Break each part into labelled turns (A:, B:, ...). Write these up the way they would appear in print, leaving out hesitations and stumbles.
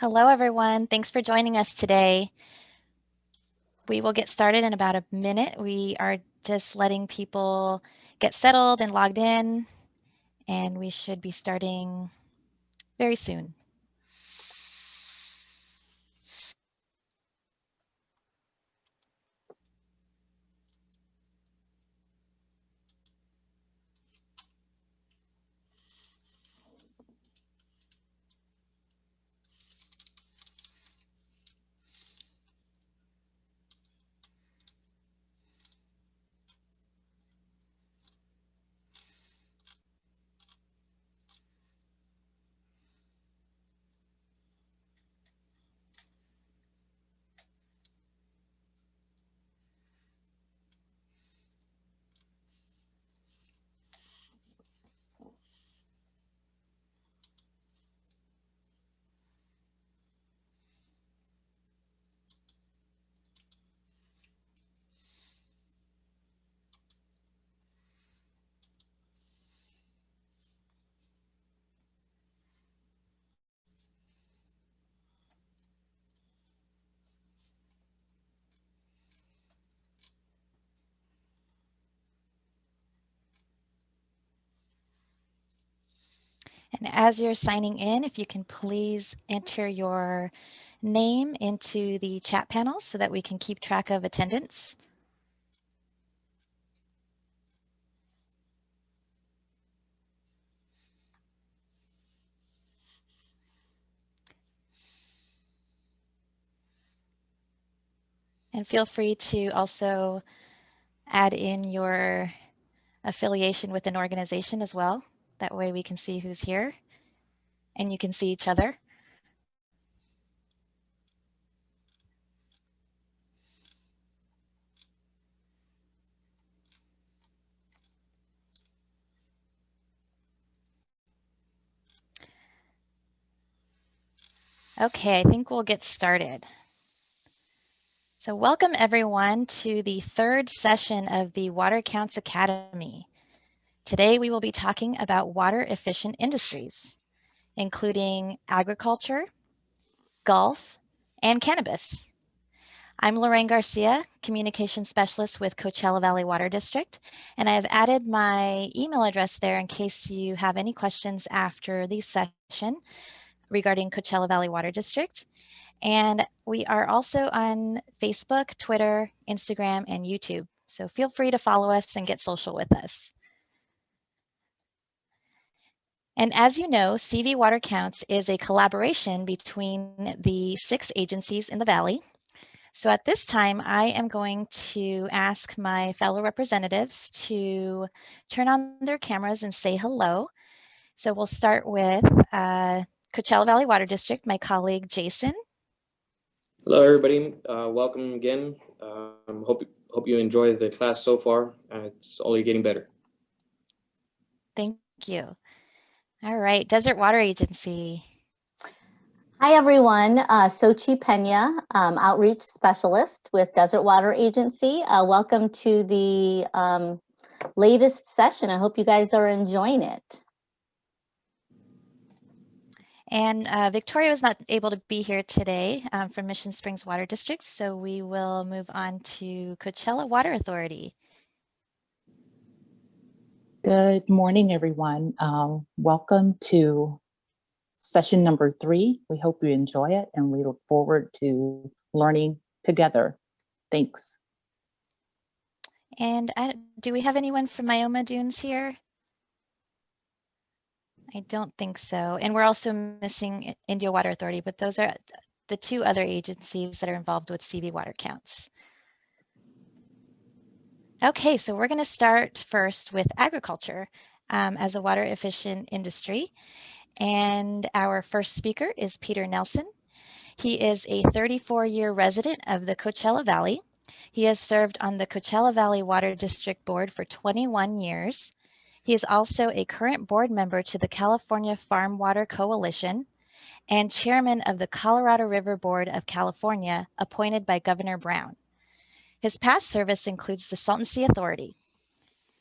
A: Hello, everyone. Thanks for joining us today. We will get started in about a minute. We are just letting people get settled and logged in, and we should be starting very soon. And as you're signing in, if you can please enter your name into the chat panel so that we can keep track of attendance. And feel free to also add in your affiliation with an organization as well. That way we can see who's here and you can see each other. Okay, I think we'll get started. So welcome everyone to the third session of the Water Counts Academy. Today we will be talking about water efficient industries, including agriculture, golf, and cannabis. I'm Lorraine Garcia, Communication Specialist with Coachella Valley Water District, and I have added my email address there in case you have any questions after the session regarding Coachella Valley Water District. And we are also on Facebook, Twitter, Instagram, and YouTube. So feel free to follow us and get social with us. And as you know, CV Water Counts is a collaboration between the 6 agencies in the Valley. So at this time, I am going to ask my fellow representatives to turn on their cameras and say hello. So we'll start with Coachella Valley Water District, my colleague Jason.
B: Hello, everybody. Welcome again. Hope you enjoy the class so far. It's only getting better.
A: Thank you. All right, Desert Water Agency.
C: Hi, everyone. Sochi Pena, Outreach Specialist with Desert Water Agency. Welcome to the latest session. I hope you guys are enjoying it.
A: And Victoria was not able to be here today from Mission Springs Water District, so we will move on to Coachella Water Authority.
D: Good morning, everyone. Welcome to session number 3. We hope you enjoy it and we look forward to learning together. Thanks.
A: And do we have anyone from Myoma Dunes here? I don't think so. And we're also missing Indio Water Authority, but those are the 2 other agencies that are involved with CV water counts. Okay, so we're going to start first with agriculture as a water efficient industry. And our first speaker is Peter Nelson. He is a 34-year resident of the Coachella Valley. He has served on the Coachella Valley Water District Board for 21 years. He is also a current board member to the California Farm Water Coalition and chairman of the Colorado River Board of California, appointed by Governor Brown. His past service includes the Salton Sea Authority.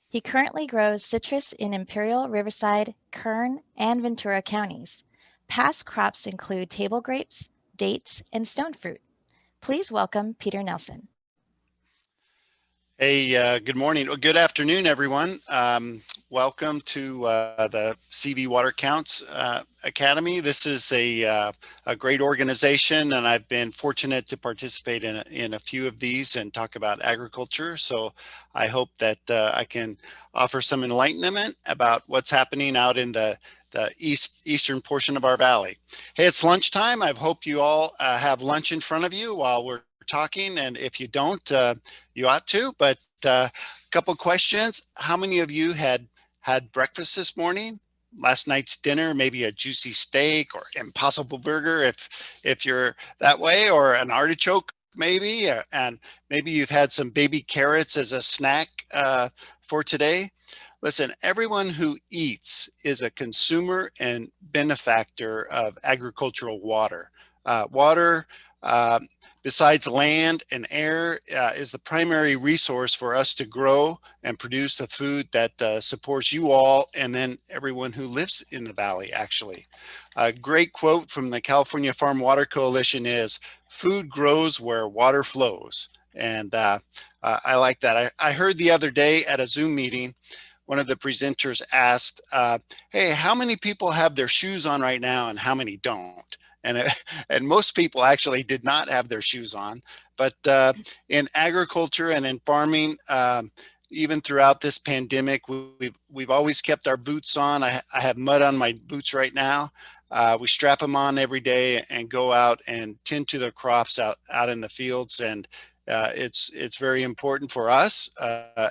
A: He currently grows citrus in Imperial, Riverside, Kern, and Ventura counties. Past crops include table grapes, dates, and stone fruit. Please welcome Peter Nelson.
E: Hey, good morning. Well, good afternoon, everyone. Welcome to the CV Water Counts Academy. This is a great organization, and I've been fortunate to participate in a few of these and talk about agriculture. So I hope that I can offer some enlightenment about what's happening out in the eastern portion of our valley. Hey, it's lunchtime. I hope you all have lunch in front of you while we're talking, and if you don't, you ought to. But a couple questions. How many of you had breakfast this morning? Last night's dinner, maybe a juicy steak or Impossible Burger, if you're that way, or an artichoke maybe, and maybe you've had some baby carrots as a snack for today. Listen, everyone who eats is a consumer and benefactor of agricultural water. Water, besides land and air, is the primary resource for us to grow and produce the food that supports you all and then everyone who lives in the valley, actually. A great quote from the California Farm Water Coalition is, "Food grows where water flows." And I like that. I heard the other day at a Zoom meeting, one of the presenters asked, hey, how many people have their shoes on right now and how many don't? And most people actually did not have their shoes on. But in agriculture and in farming, even throughout this pandemic, we've always kept our boots on. I have mud on my boots right now. We strap them on every day and go out and tend to the crops out in the fields. And it's very important for us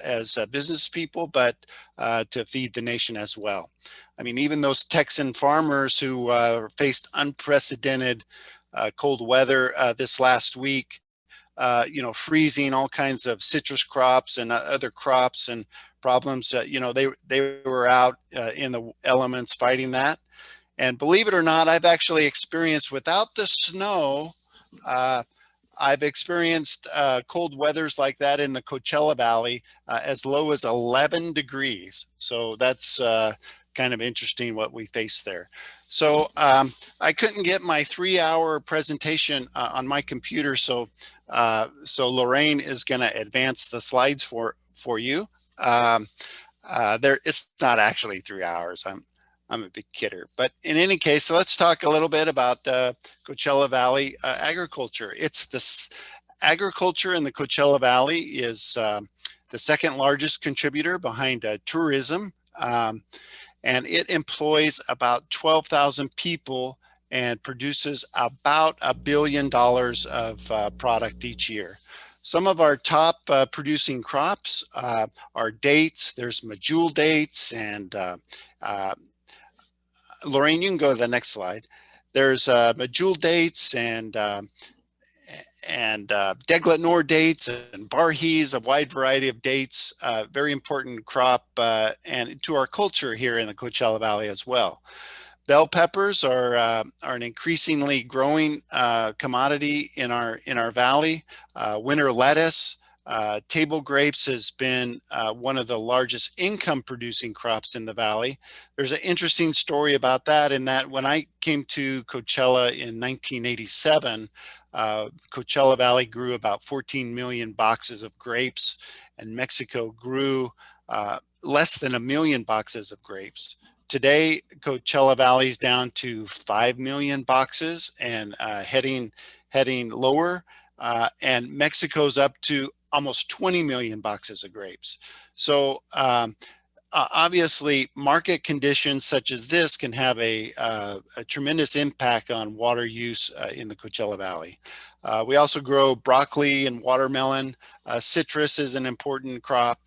E: as business people, but to feed the nation as well. I mean, even those Texan farmers who faced unprecedented cold weather this last week, freezing all kinds of citrus crops and other crops and problems, they were out in the elements fighting that. And believe it or not, I've actually experienced, without the snow, I've experienced cold weathers like that in the Coachella Valley, as low as 11 degrees. So that's kind of interesting what we face there. So I couldn't get my 3-hour presentation on my computer. So Lorraine is going to advance the slides for you. It's not actually 3 hours. I'm a big kidder, but in any case, let's talk a little bit about Coachella Valley agriculture. Agriculture in the Coachella Valley is the second largest contributor behind tourism, and it employs about 12,000 people and produces about $1 billion of product each year. Some of our top producing crops are dates. There's medjool dates and Lorraine, you can go to the next slide. There's medjool dates and Deglet Nor dates and Barhees, a wide variety of dates, very important crop and to our culture here in the Coachella Valley as well. Bell peppers are an increasingly growing commodity in our valley. Winter lettuce, table grapes has been one of the largest income producing crops in the valley. There's an interesting story about that, in that when I came to Coachella in 1987, Coachella Valley grew about 14 million boxes of grapes, and Mexico grew less than 1 million boxes of grapes. Today, Coachella Valley's down to 5 million boxes and heading lower, and Mexico's up to almost 20 million boxes of grapes. So obviously, market conditions such as this can have a tremendous impact on water use in the Coachella Valley. We also grow broccoli and watermelon. Citrus is an important crop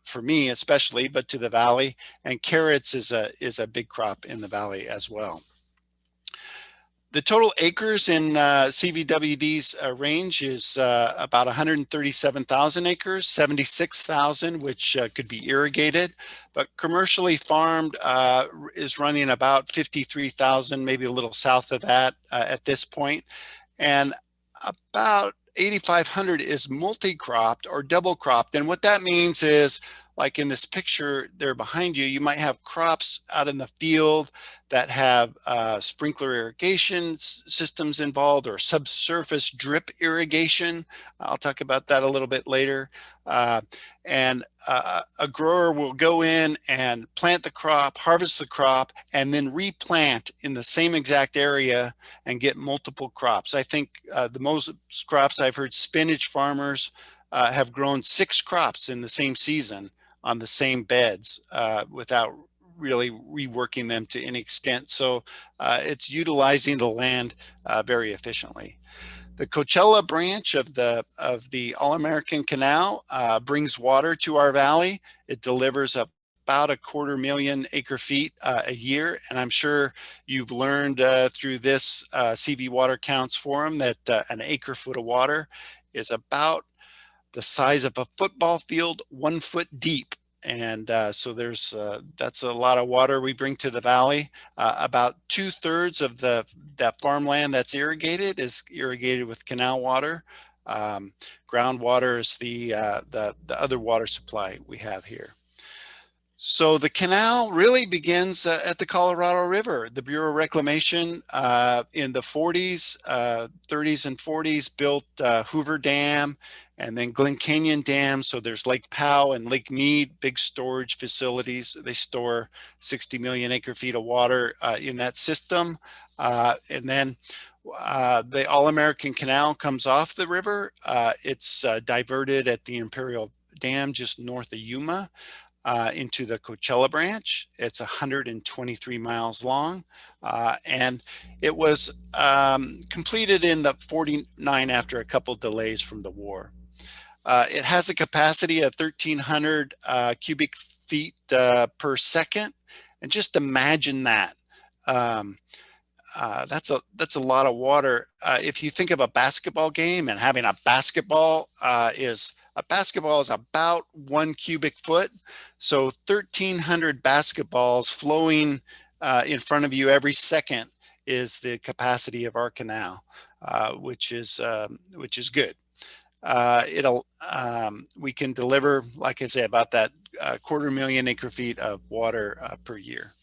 E: for me especially, but to the valley. And carrots is a big crop in the valley as well. The total acres in CVWD's range is about 137,000 acres, 76,000 which could be irrigated, but commercially farmed is running about 53,000, maybe a little south of that at this point. And about 8,500 is multi-cropped or double cropped. And what that means is, like in this picture there behind you, you might have crops out in the field that have sprinkler irrigation systems involved, or subsurface drip irrigation. I'll talk about that a little bit later. And a grower will go in and plant the crop, harvest the crop, and then replant in the same exact area and get multiple crops. I think the most crops I've heard, spinach farmers have grown 6 crops in the same season on the same beds without really reworking them to any extent. So it's utilizing the land very efficiently. The Coachella branch of the All-American Canal brings water to our valley. It delivers about 250,000 acre-feet a year. And I'm sure you've learned through this CV Water Counts forum that an acre-foot of water is about the size of a football field, 1 foot deep. And so that's a lot of water we bring to the valley. About 2/3 of that farmland that's irrigated is irrigated with canal water. Groundwater is the other water supply we have here. So the canal really begins at the Colorado River. The Bureau of Reclamation in the 40s, 30s and 40s built Hoover Dam and then Glen Canyon Dam. So there's Lake Powell and Lake Mead, big storage facilities. They store 60 million acre-feet of water in that system. And then the All-American Canal comes off the river. It's diverted at the Imperial Dam just north of Yuma. Into the Coachella branch. It's 123 miles long, and it was completed in the 49 after a couple delays from the war. It has a capacity of 1,300 cubic feet per second, and just imagine that. That's a lot of water. If you think of a basketball game and having a basketball is about 1 cubic foot. So 1,300 basketballs flowing in front of you every second is the capacity of our canal, which is good. We can deliver, like I say, about that 250,000 acre-feet of water per year.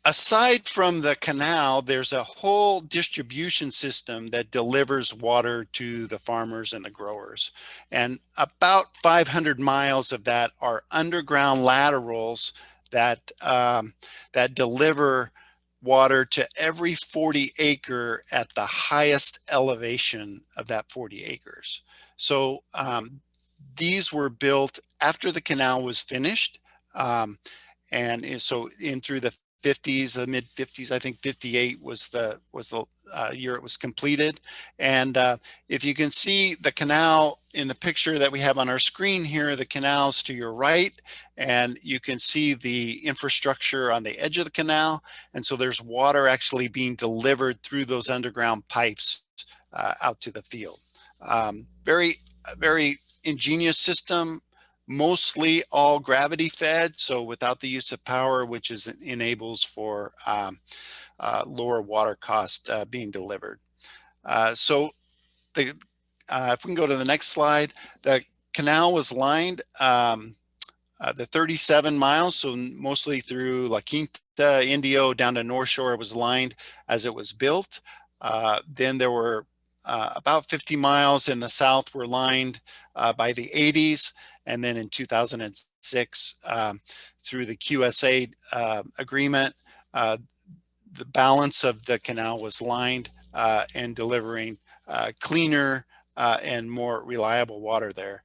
E: Aside from the canal, there's a whole distribution system that delivers water to the farmers and the growers. And about 500 miles of that are underground laterals that deliver water to every 40 acre at the highest elevation of that 40 acres. So these were built after the canal was finished. And so in through the 50s, the mid 50s, I think 58 was the year it was completed. And if you can see the canal in the picture that we have on our screen here, the canal's to your right, and you can see the infrastructure on the edge of the canal. And so there's water actually being delivered through those underground pipes out to the field. Very ingenious system. Mostly all gravity fed, so without the use of power, which enables for lower water cost being delivered. So if we can go to the next slide, the canal was lined the 37 miles, so mostly through La Quinta, Indio, down to North Shore. It was lined as it was built. Then there were about 50 miles in the south were lined by the 80s. And then in 2006, through the QSA agreement, the balance of the canal was lined and delivering cleaner and more reliable water there.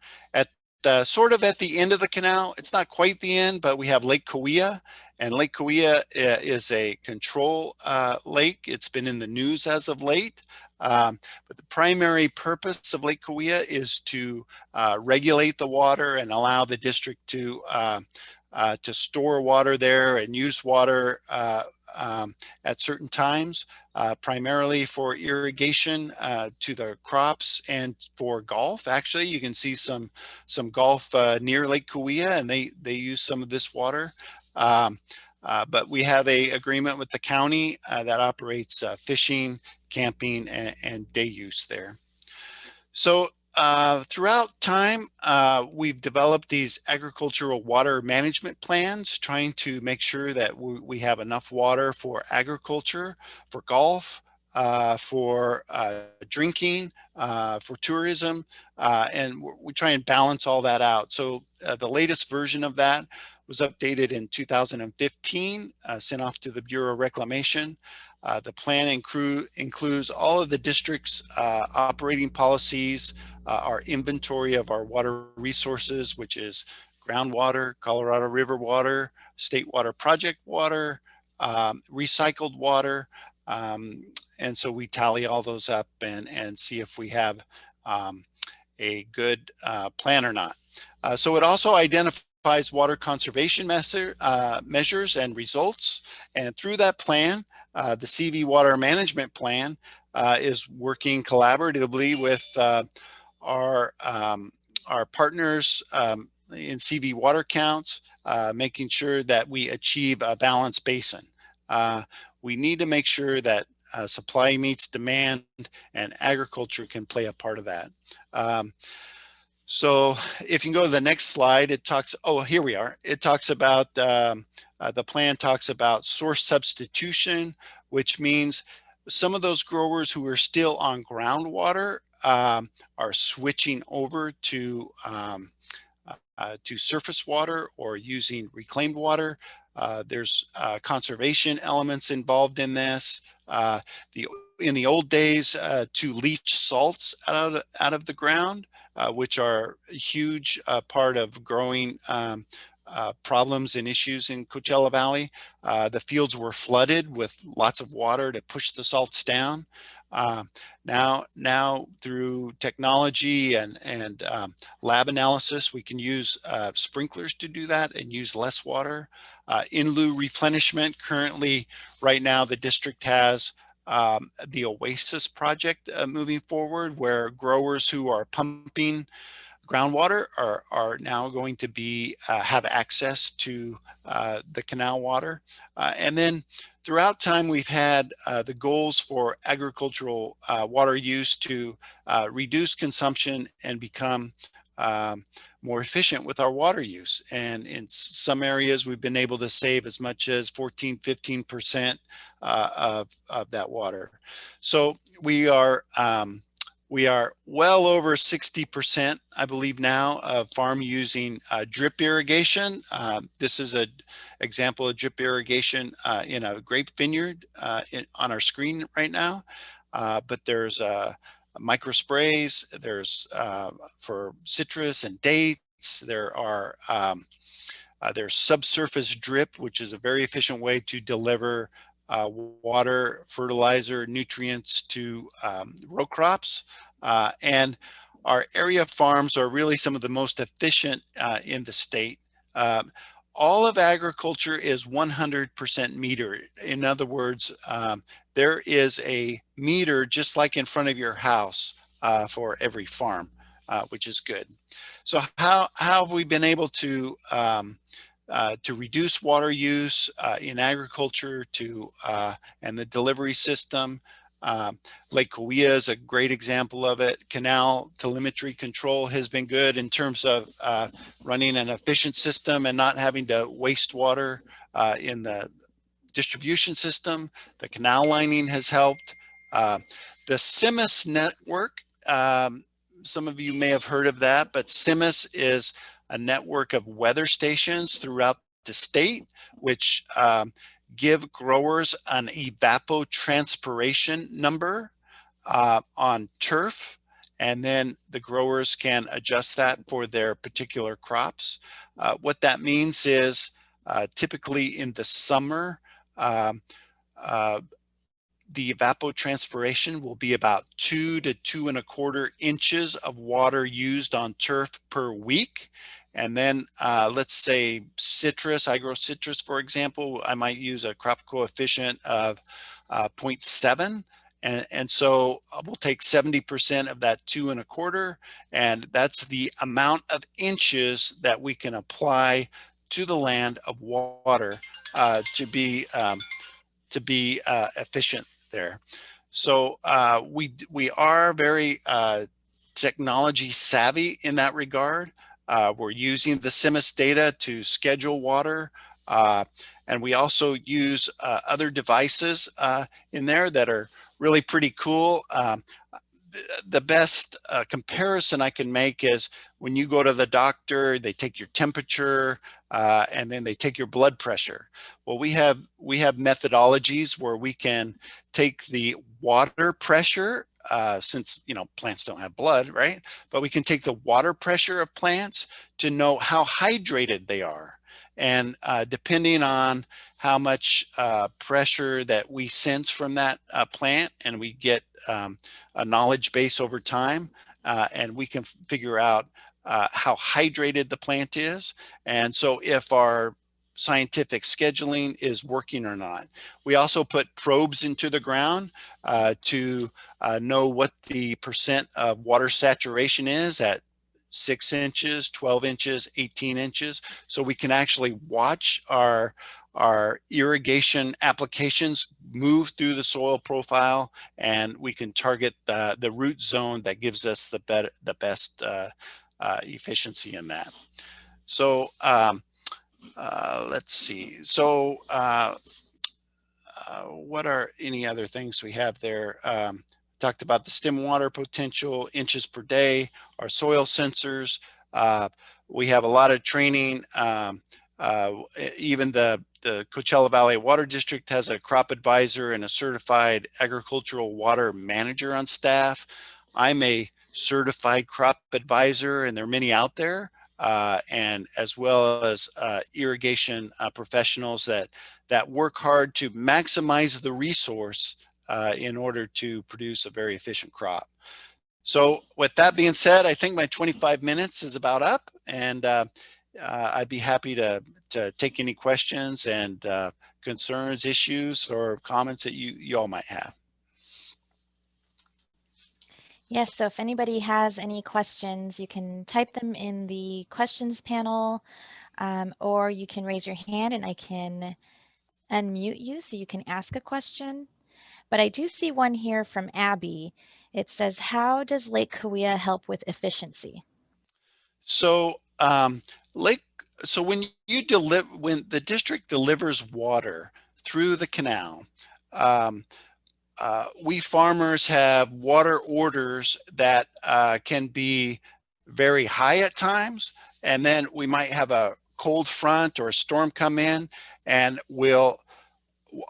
E: Sort of at the end of the canal, it's not quite the end, but we have Lake Cahuilla, and Lake Cahuilla is a control lake. It's been in the news as of late. But the primary purpose of Lake Cahuilla is to regulate the water and allow the district to store water there and use water at certain times, primarily for irrigation to the crops and for golf. Actually, you can see some golf near Lake Cahuilla, and they use some of this water. But we have an agreement with the county that operates fishing, camping, and day use there. So throughout time, we've developed these agricultural water management plans, trying to make sure that we have enough water for agriculture, for golf, for drinking, for tourism, and we try and balance all that out. So the latest version of that was updated in 2015, sent off to the Bureau of Reclamation. The plan includes all of the district's operating policies, our inventory of our water resources, which is groundwater, Colorado River water, state water project water, recycled water. And so we tally all those up and see if we have a good plan or not. So it also identifies water conservation measures and results. And through that plan, the CV Water Management Plan is working collaboratively with our partners in CV Water Counts, making sure that we achieve a balanced basin. We need to make sure that supply meets demand, and agriculture can play a part of that. So if you can go to the next slide, it talks, oh, here we are. It talks about, the plan talks about source substitution, which means some of those growers who are still on groundwater are switching over to surface water or using reclaimed water. There's conservation elements involved in this. In the old days, to leach salts out of the ground, which are a huge part of growing problems and issues in Coachella Valley. The fields were flooded with lots of water to push the salts down. Now through technology and lab analysis, we can use sprinklers to do that and use less water. In lieu replenishment, currently, right now, the district has the Oasis project moving forward, where growers who are pumping groundwater are now going to be have access to the canal water. And then throughout time, we've had the goals for agricultural water use to reduce consumption and become more efficient with our water use. And in some areas, we've been able to save as much as 14–15% of that water. So we are well over 60%, I believe now, of farm using drip irrigation. This is an example of drip irrigation in a grape vineyard on our screen right now. But there's micro sprays, there's for citrus and dates. There's subsurface drip, which is a very efficient way to deliver water, fertilizer, nutrients to row crops. And our area farms are really some of the most efficient in the state. All of agriculture is 100% metered. In other words, there is a meter just like in front of your house for every farm, which is good. So how have we been able to reduce water use in agriculture and the delivery system? Lake Cahuilla is a great example of it. Canal telemetry control has been good in terms of running an efficient system and not having to waste water in the distribution system. The canal lining has helped. The CIMMYS network, some of you may have heard of that, but CIMMYS is a network of weather stations throughout the state, which give growers an evapotranspiration number on turf, and then the growers can adjust that for their particular crops. What that means is typically in the summer, the evapotranspiration will be about 2 to 2¼ inches of water used on turf per week. And then let's say citrus, I grow citrus, for example, I might use a crop coefficient of 0.7. And so we'll take 70% of that 2¼ and that's the amount of inches that we can apply to the land of water to be efficient there. So we are very technology savvy in that regard. We're using the CIMIS data to schedule water. And we also use other devices in there that are really pretty cool. The best comparison I can make is when you go to the doctor, they take your temperature and then they take your blood pressure. Well, we have methodologies where we can take the water pressure, since plants don't have blood, right? But we can take the water pressure of plants to know how hydrated they are. And depending on how much pressure that we sense from that plant, and we get a knowledge base over time, and we can figure out how hydrated the plant is. And so if our scientific scheduling is working or not. We also put probes into the ground to know what the percent of water saturation is at 6 inches, 12 inches, 18 inches. So we can actually watch our irrigation applications move through the soil profile, and we can target the root zone that gives us the best efficiency in that. So let's see. So what are any other things we have there? Talked about the stem water potential, inches per day, our soil sensors. We have a lot of training. Even the Coachella Valley Water District has a crop advisor and a certified agricultural water manager on staff. I'm a certified crop advisor, and there are many out there, and as well as irrigation professionals that work hard to maximize the resource in order to produce a very efficient crop. So with that being said, I think my 25 minutes is about up, and I'd be happy to take any questions and concerns, issues, or comments that you all might have.
A: Yes, so if anybody has any questions, you can type them in the questions panel, or you can raise your hand and I can unmute you so you can ask a question. But I do see one here from Abby. It says, how does Lake Cahuilla help with efficiency?
E: So when the district delivers water through the canal, we farmers have water orders that can be very high at times, and then we might have a cold front or a storm come in, and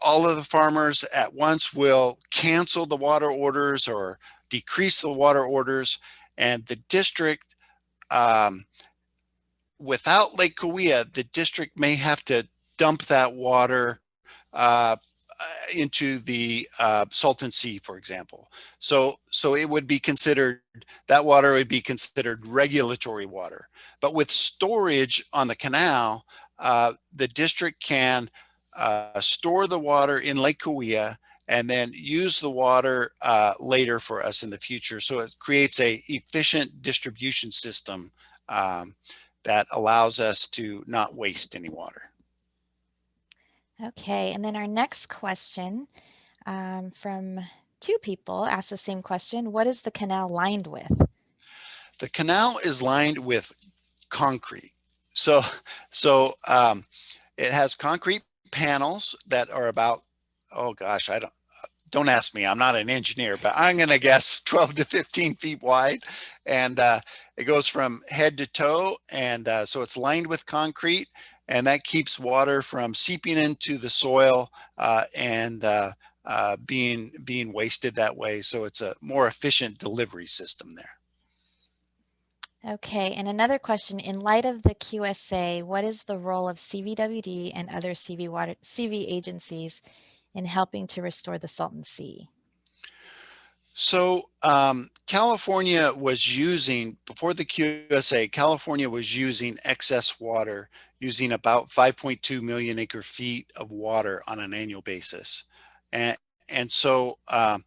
E: all of the farmers at once will cancel the water orders or decrease the water orders, and the district, without Lake Cahuilla, the district may have to dump that water into the Salton Sea, for example. So it would be considered, that water would be considered regulatory water. But with storage on the canal, the district can store the water in Lake Cahuilla and then use the water later for us in the future. So it creates a efficient distribution system that allows us to not waste any water.
A: Okay, and then our next question from two people asked the same question. What is the canal lined with?
E: The canal is lined with concrete. So it has concrete panels that are about, oh gosh, don't ask me, I'm not an engineer, but I'm going to guess 12 to 15 feet wide. And it goes from head to toe. And so it's lined with concrete, and that keeps water from seeping into the soil and being wasted that way. So it's a more efficient delivery system there.
A: Okay, and another question, in light of the QSA, what is the role of CVWD and other CV agencies in helping to restore the Salton Sea?
E: So California was using, before the QSA, California was using excess water, using about 5.2 million acre feet of water on an annual basis. And so the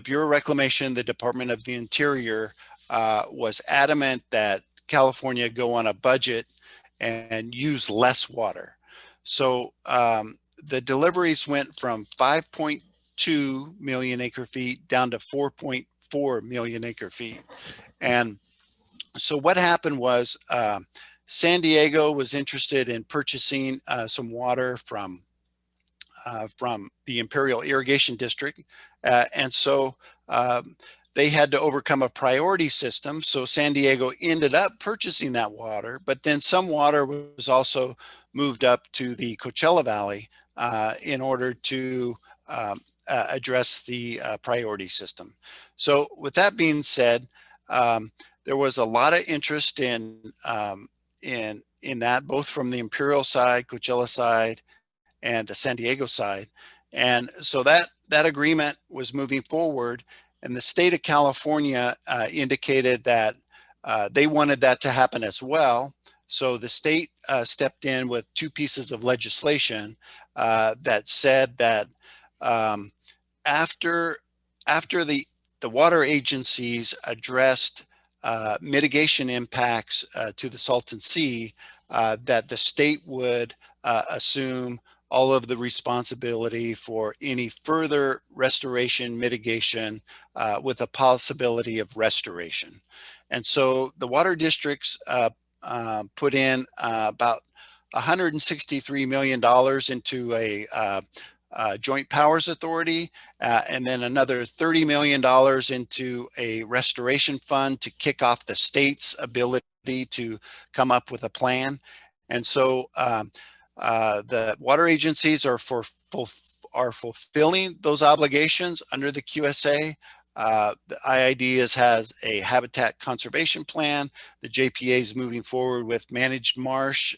E: Bureau of Reclamation, the Department of the Interior, was adamant that California go on a budget and use less water. So the deliveries went from 5.2 million acre feet down to 4 million acre feet. And so what happened was San Diego was interested in purchasing some water from the Imperial Irrigation District. And so they had to overcome a priority system. So San Diego ended up purchasing that water, but then some water was also moved up to the Coachella Valley in order to address the priority system. So with that being said, there was a lot of interest in that, both from the Imperial side, Coachella side, and the San Diego side. And so that agreement was moving forward, and the state of California indicated that they wanted that to happen as well. So the state stepped in with 2 pieces of legislation that said that after the water agencies addressed mitigation impacts to the Salton Sea, that the state would assume all of the responsibility for any further restoration mitigation with a possibility of restoration. And so the water districts put in about $163 million into a joint powers authority, and then another $30 million into a restoration fund to kick off the state's ability to come up with a plan. And so the water agencies are fulfilling those obligations under the QSA. The IID has a habitat conservation plan. The JPA is moving forward with managed marsh,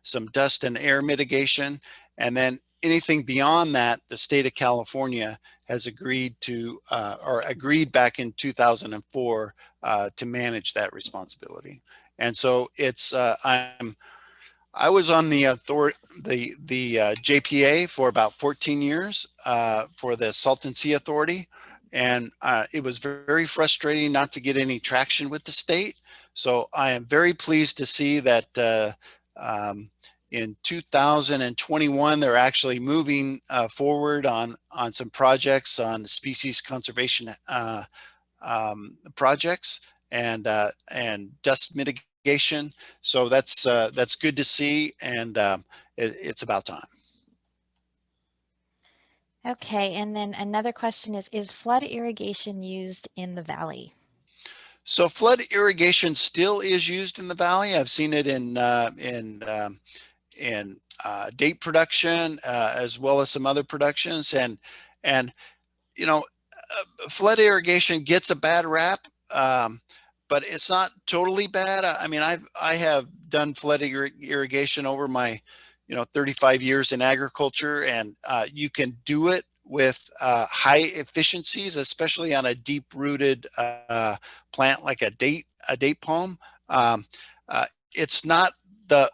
E: some dust and air mitigation, and then anything beyond that, the state of California has agreed to, or agreed back in 2004 to manage that responsibility. And so it's I was on the JPA for about 14 years for the Salton Sea Authority, and it was very frustrating not to get any traction with the state. So I am very pleased to see that in 2021 they're actually moving forward on some projects on species conservation projects and dust mitigation. So that's good to see, and it's about time.
A: Okay, and then another question is flood irrigation used in the valley?
E: So flood irrigation still is used in the valley. I've seen it in date production as well as some other productions, and you know, flood irrigation gets a bad rap. But it's not totally bad. I mean, I have done flood irrigation over my 35 years in agriculture, and you can do it with high efficiencies, especially on a deep rooted plant like a date palm. It's not the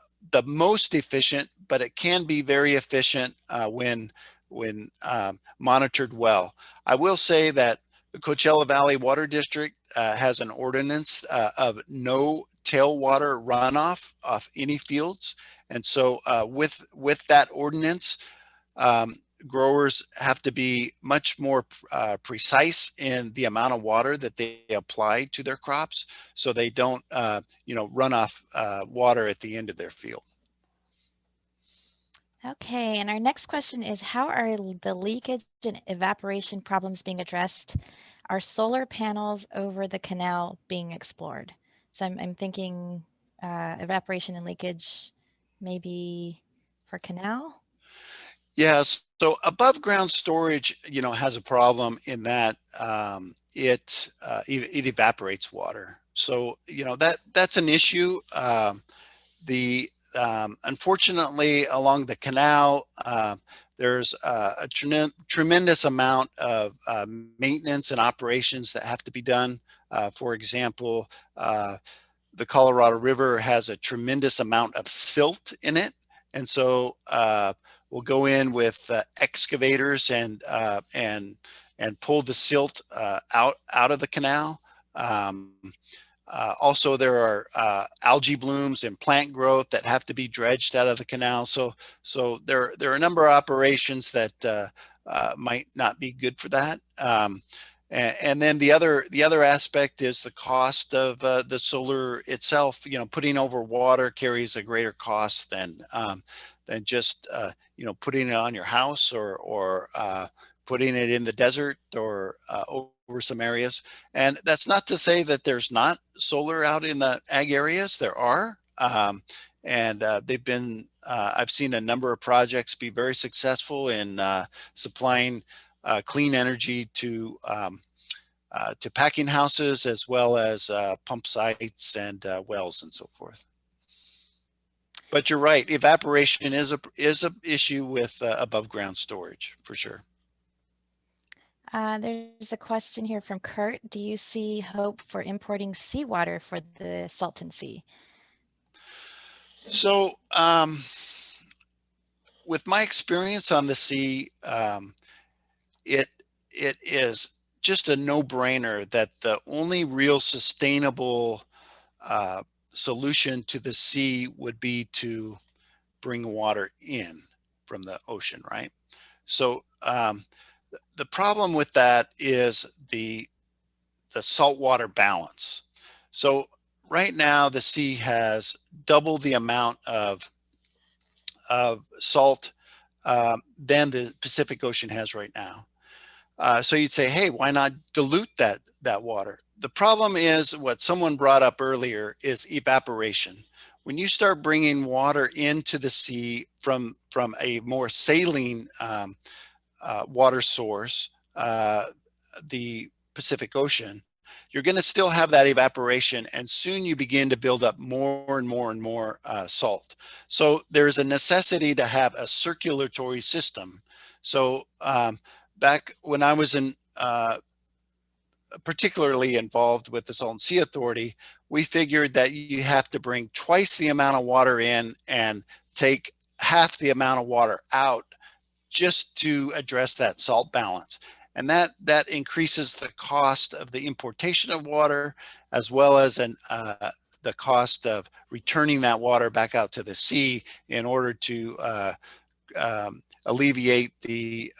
E: most efficient, but it can be very efficient when monitored well. I will say that the Coachella Valley Water District has an ordinance of no tailwater runoff off any fields. And so with that ordinance, growers have to be much more precise in the amount of water that they apply to their crops, so they don't run off water at the end of their field.
A: Okay, and our next question is, how are the leakage and evaporation problems being addressed? Are solar panels over the canal being explored? So I'm thinking evaporation and leakage maybe for canal?
E: Yes. So above ground storage, has a problem in that it evaporates water. So that's an issue. Unfortunately, along the canal, there's a tremendous amount of maintenance and operations that have to be done. For example, the Colorado River has a tremendous amount of silt in it, and so we'll go in with excavators and pull the silt out of the canal. Also, there are algae blooms and plant growth that have to be dredged out of the canal. So there are a number of operations that might not be good for that. And then the other aspect is the cost of the solar itself. You know, putting over water carries a greater cost than just putting it on your house or putting it in the desert or over some areas. And that's not to say that there's not solar out in the ag areas. There are. And they've been, I've seen a number of projects be very successful in supplying clean energy to packing houses as well as pump sites and wells and so forth. But you're right, evaporation is a issue with above ground storage for sure.
A: There's a question here from Kurt. Do you see hope for importing seawater for the Salton Sea?
E: So with my experience on the sea, it is just a no-brainer that the only real sustainable solution to the sea would be to bring water in from the ocean, right? So the problem with that is the saltwater balance. So right now the sea has double the amount of salt than the Pacific Ocean has right now. So you'd say, hey, why not dilute that water? The problem is what someone brought up earlier is evaporation. When you start bringing water into the sea from a more saline water source, the Pacific Ocean, you're going to still have that evaporation, and soon you begin to build up more and more and more salt. So there's a necessity to have a circulatory system. So back when I was particularly involved with the Salton Sea Authority, we figured that you have to bring twice the amount of water in and take half the amount of water out just to address that salt balance. And that increases the cost of the importation of water, as well as the cost of returning that water back out to the sea in order to alleviate the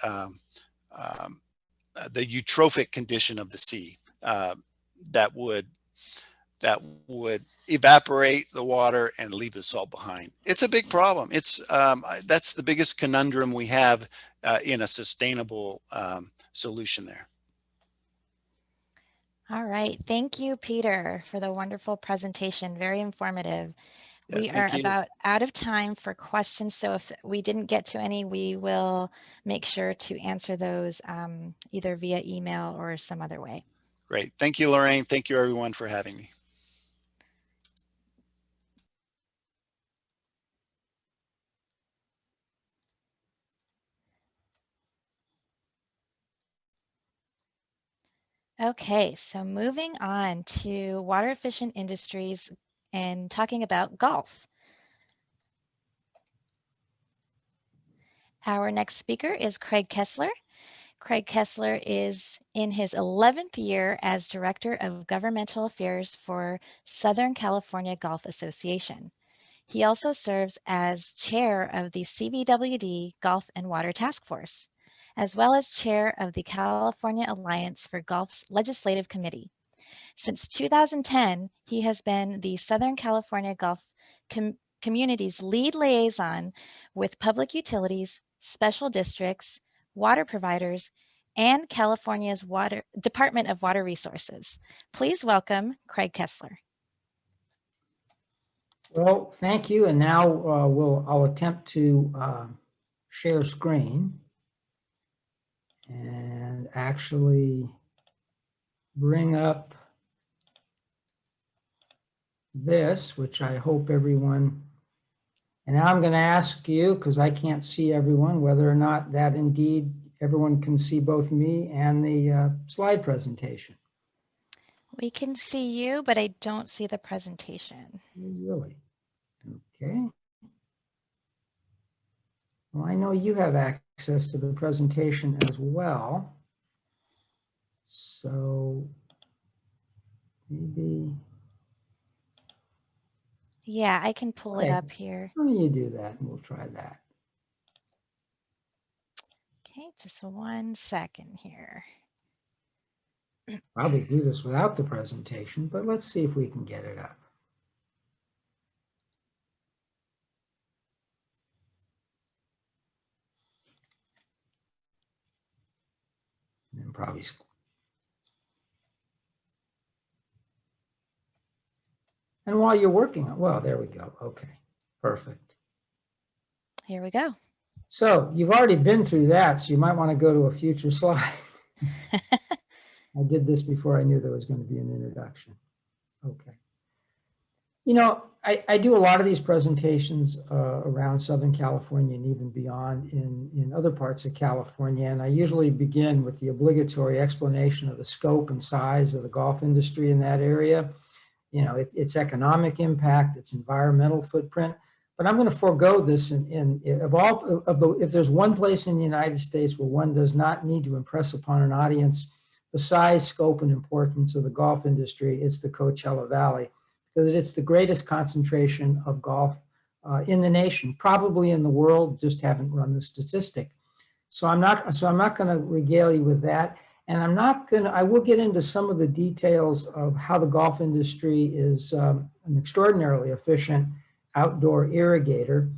E: eutrophic condition of the sea that would evaporate the water and leave the salt behind. It's a big problem. It's that's the biggest conundrum we have in a sustainable solution there.
A: All right. Thank you, Peter, for the wonderful presentation. Very informative.
E: Yeah,
A: We are about out of time for questions. So if we didn't get to any, we will make sure to answer those either via email or some other way.
E: Great. Thank you, Lorraine. Thank you, everyone, for having me.
A: Okay, so moving on to water efficient industries and talking about golf. Our next speaker is Craig Kessler. Craig Kessler is in his 11th year as Director of Governmental Affairs for Southern California Golf Association. He also serves as Chair of the CVWD Golf and Water Task Force, as well as Chair of the California Alliance for Golf's Legislative Committee. Since 2010, he has been the Southern California Golf Community's lead liaison with public utilities, special districts, water providers, and California's Department of Water Resources. Please welcome Craig Kessler.
F: Well, thank you. And now I'll attempt to share screen and actually bring up this, which I hope everyone, and now I'm going to ask you, because I can't see everyone, whether or not that indeed everyone can see both me and the slide presentation.
A: We can see you, but I don't see the presentation.
F: Really? Okay. Well, I know you have access to the presentation as well. So maybe.
A: Yeah, I can pull it up here.
F: Why don't you do that and we'll try that.
A: Okay, just 1 second here.
F: Probably do this without the presentation, but let's see if we can get it up. And then probably. And while you're working on, well, there we go. Okay, perfect.
A: Here we go.
F: So you've already been through that, so you might want to go to a future slide. I did this before I knew there was going to be an introduction. Okay. You know, I do a lot of these presentations around Southern California and even beyond in other parts of California. And I usually begin with the obligatory explanation of the scope and size of the golf industry in that area. You know, its economic impact, its environmental footprint. But I'm going to forego this if there's one place in the United States where one does not need to impress upon an audience the size, scope, and importance of the golf industry, it's the Coachella Valley, because it's the greatest concentration of golf in the nation, probably in the world, just haven't run the statistic. So I'm not going to regale you with that. And I will get into some of the details of how the golf industry is an extraordinarily efficient outdoor irrigator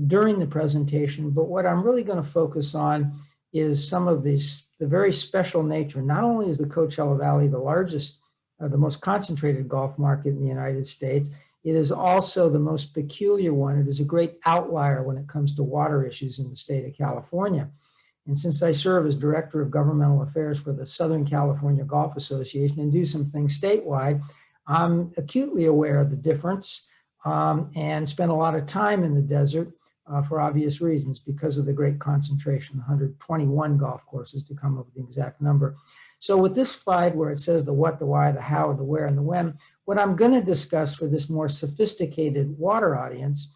F: during the presentation. But what I'm really going to focus on is some of the very special nature. Not only is the Coachella Valley the largest, the most concentrated golf market in the United States, it is also the most peculiar one. It is a great outlier when it comes to water issues in the state of California. And since I serve as Director of Governmental Affairs for the Southern California Golf Association and do some things statewide, I'm acutely aware of the difference and spend a lot of time in the desert for obvious reasons because of the great concentration, 121 golf courses to come up with the exact number. So with this slide where it says the what, the why, the how, the where, and the when, what I'm going to discuss for this more sophisticated water audience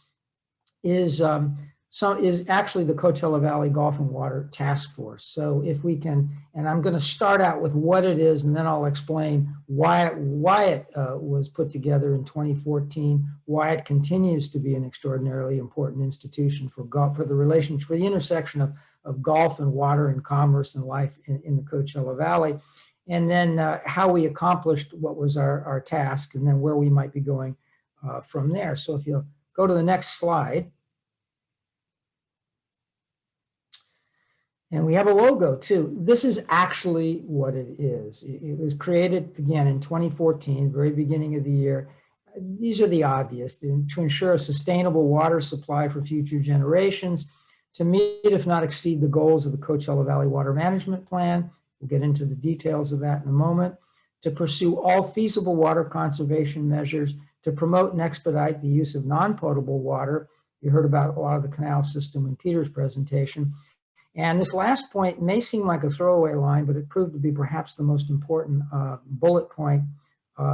F: is actually the Coachella Valley Golf and Water Task Force. So if we can, and I'm going to start out with what it is, and then I'll explain why it was put together in 2014, why it continues to be an extraordinarily important institution for golf, for the relationship, for the intersection of golf and water and commerce and life in the Coachella Valley, and then how we accomplished what was our task, and then where we might be going from there. So if you'll go to the next slide. And we have a logo too. This is actually what it is. It was created again in 2014, very beginning of the year. These are the obvious: to ensure a sustainable water supply for future generations, to meet, if not exceed, the goals of the Coachella Valley Water Management Plan. We'll get into the details of that in a moment. To pursue all feasible water conservation measures, to promote and expedite the use of non-potable water. You heard about a lot of the canal system in Peter's presentation. And this last point may seem like a throwaway line, but it proved to be perhaps the most important bullet point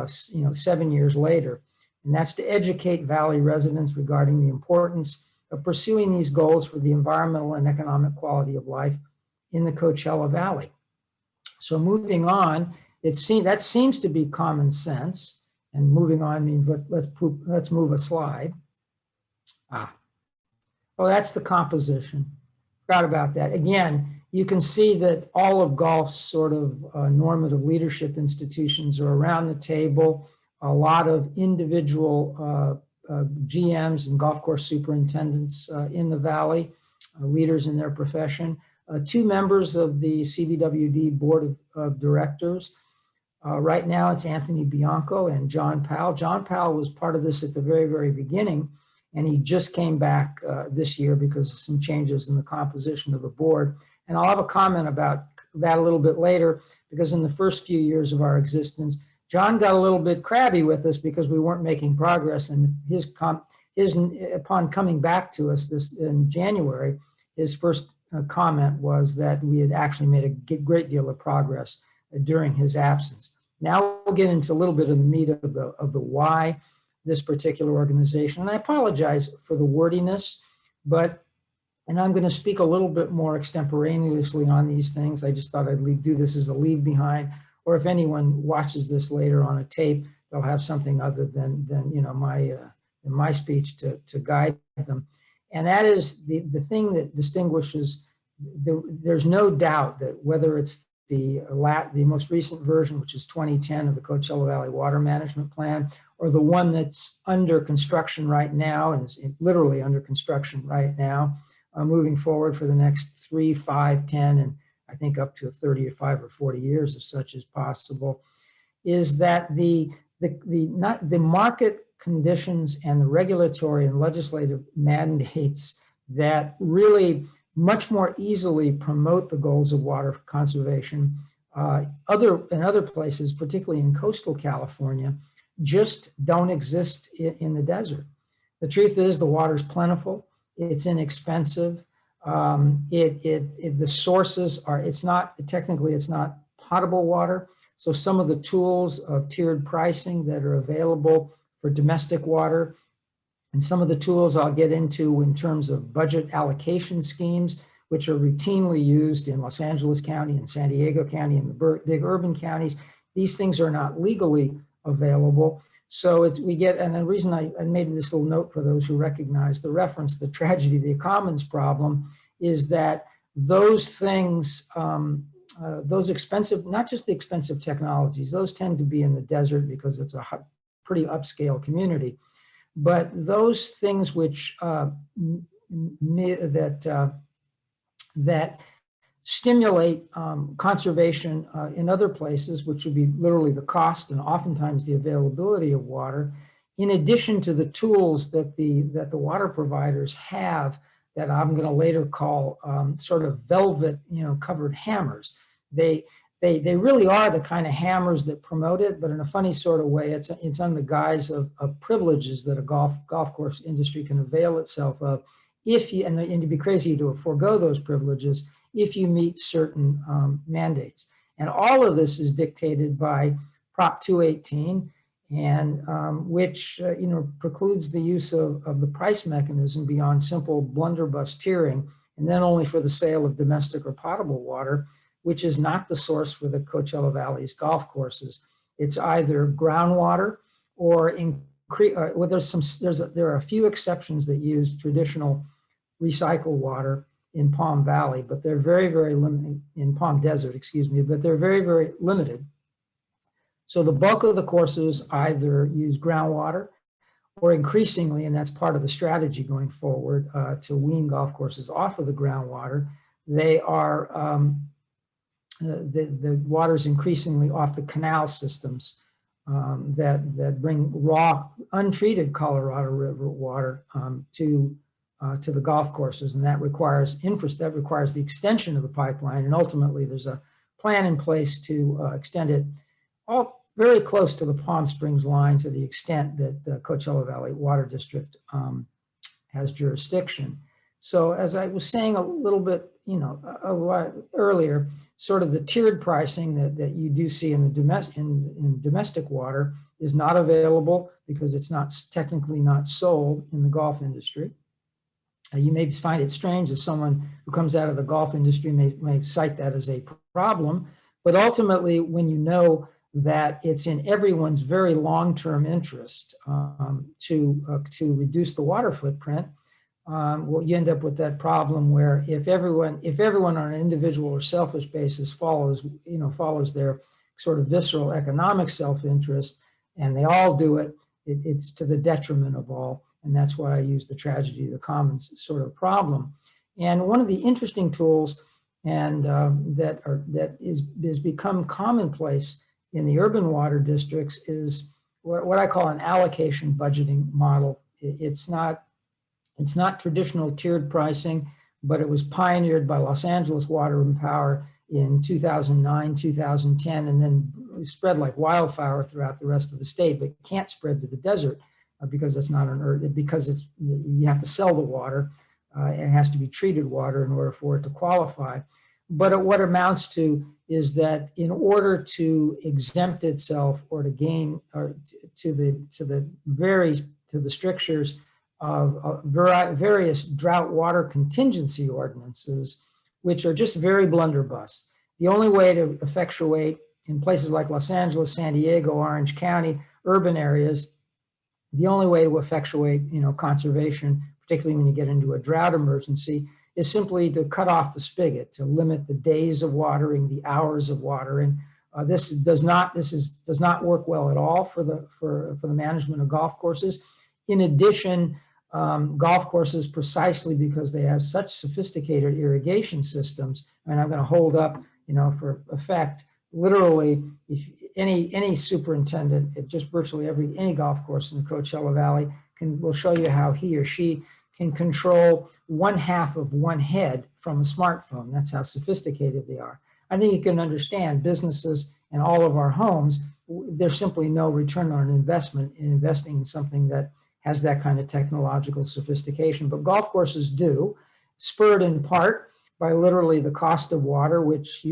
F: 7 years later. And that's to educate Valley residents regarding the importance of pursuing these goals for the environmental and economic quality of life in the Coachella Valley. So moving on, that seems to be common sense. And moving on means let's move a slide. Oh, that's the composition. Forgot about that. Again, you can see that all of golf's sort of normative leadership institutions are around the table. A lot of individual GMs and golf course superintendents in the Valley, leaders in their profession. 2 members of the CVWD Board of Directors. Right now it's Anthony Bianco and John Powell. John Powell was part of this at the very, very beginning. And he just came back this year because of some changes in the composition of the board. And I'll have a comment about that a little bit later, because in the first few years of our existence, John got a little bit crabby with us because we weren't making progress. And upon coming back to us this in January, his first comment was that we had actually made a great deal of progress during his absence. Now we'll get into a little bit of the meat of the why this particular organization. And I apologize for the wordiness, and I'm going to speak a little bit more extemporaneously on these things. I just thought I'd do this as a leave behind, or if anyone watches this later on a tape, they'll have something other than my speech to guide them. And that is the thing that distinguishes, there's no doubt that whether it's the most recent version, which is 2010 of the Coachella Valley Water Management Plan, or the one that's under construction right now, and is literally under construction right now, moving forward for the next 3, 5, 10, and I think up to 35 or 40 years if such is possible, is that the market conditions and the regulatory and legislative mandates that really much more easily promote the goals of water conservation in other places, particularly in coastal California, just don't exist in the desert. The truth is the water's plentiful, it's inexpensive, the sources are, it's not potable water. So some of the tools of tiered pricing that are available for domestic water, and some of the tools I'll get into in terms of budget allocation schemes, which are routinely used in Los Angeles County and San Diego County and the big urban counties. These things are not legally available. So and the reason I made this little note for those who recognize the reference, the tragedy of the commons problem, is that those things, those expensive, not just the expensive technologies, those tend to be in the desert because it's a pretty upscale community. But those things which that stimulate conservation in other places, which would be literally the cost and oftentimes the availability of water, in addition to the tools that the water providers have that I'm going to later call sort of velvet, covered hammers. They really are the kind of hammers that promote it, but in a funny sort of way, it's on the guise of privileges that a golf course industry can avail itself of, and you'd be crazy to forego those privileges if you meet certain mandates. And all of this is dictated by Prop 218, and which precludes the use of the price mechanism beyond simple blunderbuss tiering, and then only for the sale of domestic or potable water, which is not the source for the Coachella Valley's golf courses. It's either groundwater or there are a few exceptions that use traditional recycled water in Palm Valley, but they're very, very limited, in Palm Desert, excuse me, but they're very, very limited. So the bulk of the courses either use groundwater or increasingly, and that's part of the strategy going forward to wean golf courses off of the groundwater, they are, the water's increasingly off the canal systems that bring raw, untreated Colorado River water to the golf courses, and that requires the extension of the pipeline, and ultimately there's a plan in place to extend it all very close to the Palm Springs line to the extent that the Coachella Valley Water District has jurisdiction. So as I was saying a little bit, a while earlier, sort of the tiered pricing that you do see in domestic water is not available because it's technically not sold in the golf industry. You may find it strange as someone who comes out of the golf industry may cite that as a problem, but ultimately when you know that it's in everyone's very long-term interest to reduce the water footprint, well, you end up with that problem where if everyone on an individual or selfish basis follows their sort of visceral economic self-interest, and they all do it, it's to the detriment of all. And that's why I use the tragedy of the commons sort of problem. And one of the interesting tools and that is become commonplace in the urban water districts is what I call an allocation budgeting model. It's not traditional tiered pricing, but it was pioneered by Los Angeles Water and Power in 2009, 2010, and then spread like wildfire throughout the rest of the state, but can't spread to the desert because it's not you have to sell the water. It has to be treated water in order for it to qualify. But what it amounts to is that in order to exempt itself or to gain or to the strictures of various drought water contingency ordinances, which are just very blunderbuss. The only way to effectuate in places like Los Angeles, San Diego, Orange County, urban areas, the only way to effectuate, conservation, particularly when you get into a drought emergency, is simply to cut off the spigot, to limit the days of watering, the hours of watering. This does not work well at all for the management of golf courses. In addition, golf courses, precisely because they have such sophisticated irrigation systems, and I'm going to hold up, for effect, literally, if any superintendent at just virtually any golf course in the Coachella Valley will show you how he or she can control 1/2 of one head from a smartphone. That's how sophisticated they are. I think you can understand businesses and all of our homes, there's simply no return on investment in investing in something that has that kind of technological sophistication. But golf courses do, spurred in part by literally the cost of water, which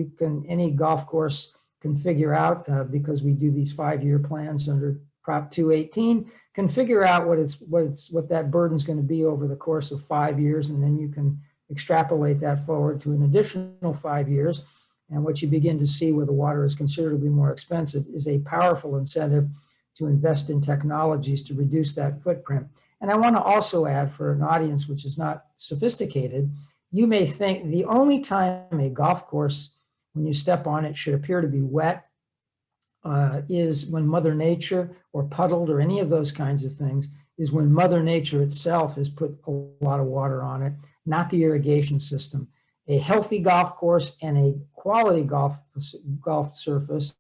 F: any golf course can figure out because we do these 5-year plans under Prop 218, can figure out what that burden's going to be over the course of 5 years, and then you can extrapolate that forward to an additional 5 years. And what you begin to see where the water is considerably more expensive is a powerful incentive to invest in technologies to reduce that footprint. And I want to also add, for an audience which is not sophisticated, you may think the only time a golf course, when you step on it, should appear to be wet is when Mother Nature, or puddled, or any of those kinds of things, is when Mother Nature itself has put a lot of water on it, not the irrigation system. A healthy golf course and a quality golf surface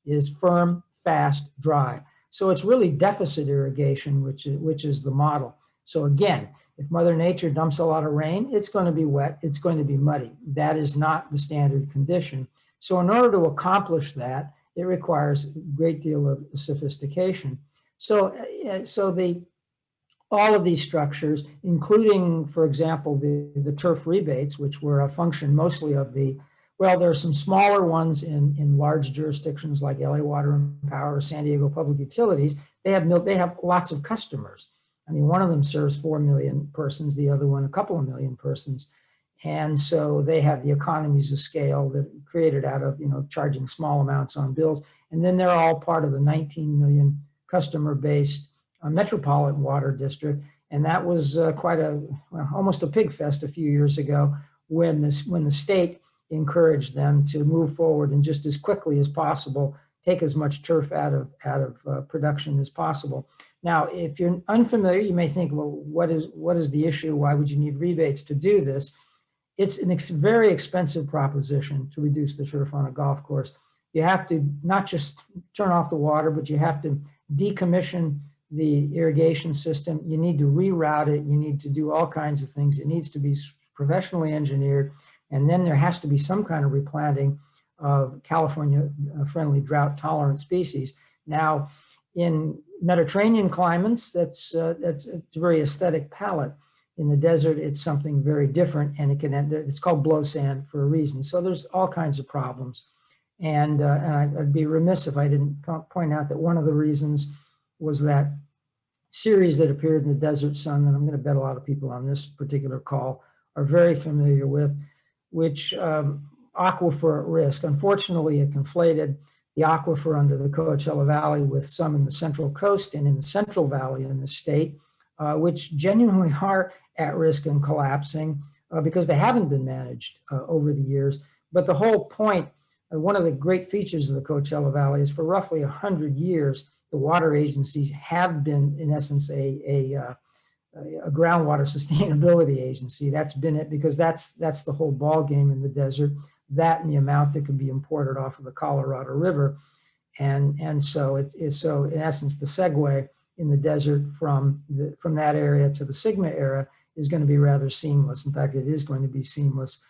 F: is firm, fast, dry. So it's really deficit irrigation, which is the model. So again, if Mother Nature dumps a lot of rain, it's going to be wet, it's going to be muddy. That is not the standard condition. So in order to accomplish that, it requires a great deal of sophistication. So all of these structures, including, for example, the turf rebates, which were a function mostly of there are some smaller ones in large jurisdictions like LA Water and Power, San Diego Public Utilities. They have lots of customers. I mean, one of them serves 4 million persons, the other one a couple of million persons. And so they have the economies of scale that created out of, charging small amounts on bills. And then they're all part of the 19 million customer-based metropolitan water district. And that was almost a pig fest a few years ago when the state encouraged them to move forward and just as quickly as possible take as much turf out of production as possible. Now, if you're unfamiliar, you may think, well, what is the issue? Why would you need rebates to do this? It's a very expensive proposition to reduce the turf on a golf course. You have to not just turn off the water, but you have to decommission the irrigation system. You need to reroute it. You need to do all kinds of things. It needs to be professionally engineered. And then there has to be some kind of replanting of California-friendly drought-tolerant species. Now, in Mediterranean climates, it's a very aesthetic palette. In the desert, it's something very different, and it's called blow sand for a reason. So there's all kinds of problems. And I'd be remiss if I didn't point out that one of the reasons was that series that appeared in the Desert Sun, that I'm going to bet a lot of people on this particular call are very familiar with, which aquifer at risk. Unfortunately, it conflated the aquifer under the Coachella Valley with some in the Central Coast and in the Central Valley in the state, which genuinely are at risk and collapsing because they haven't been managed over the years. But the whole point, one of the great features of the Coachella Valley is for roughly 100 years, the water agencies have been, in essence, a groundwater sustainability agency. That's been it, because that's the whole ball game in the desert, that and the amount that can be imported off of the Colorado River. And so it's so in essence, the segue in the desert from that area to the Sigma era is going to be rather seamless. In fact, it is going to be seamless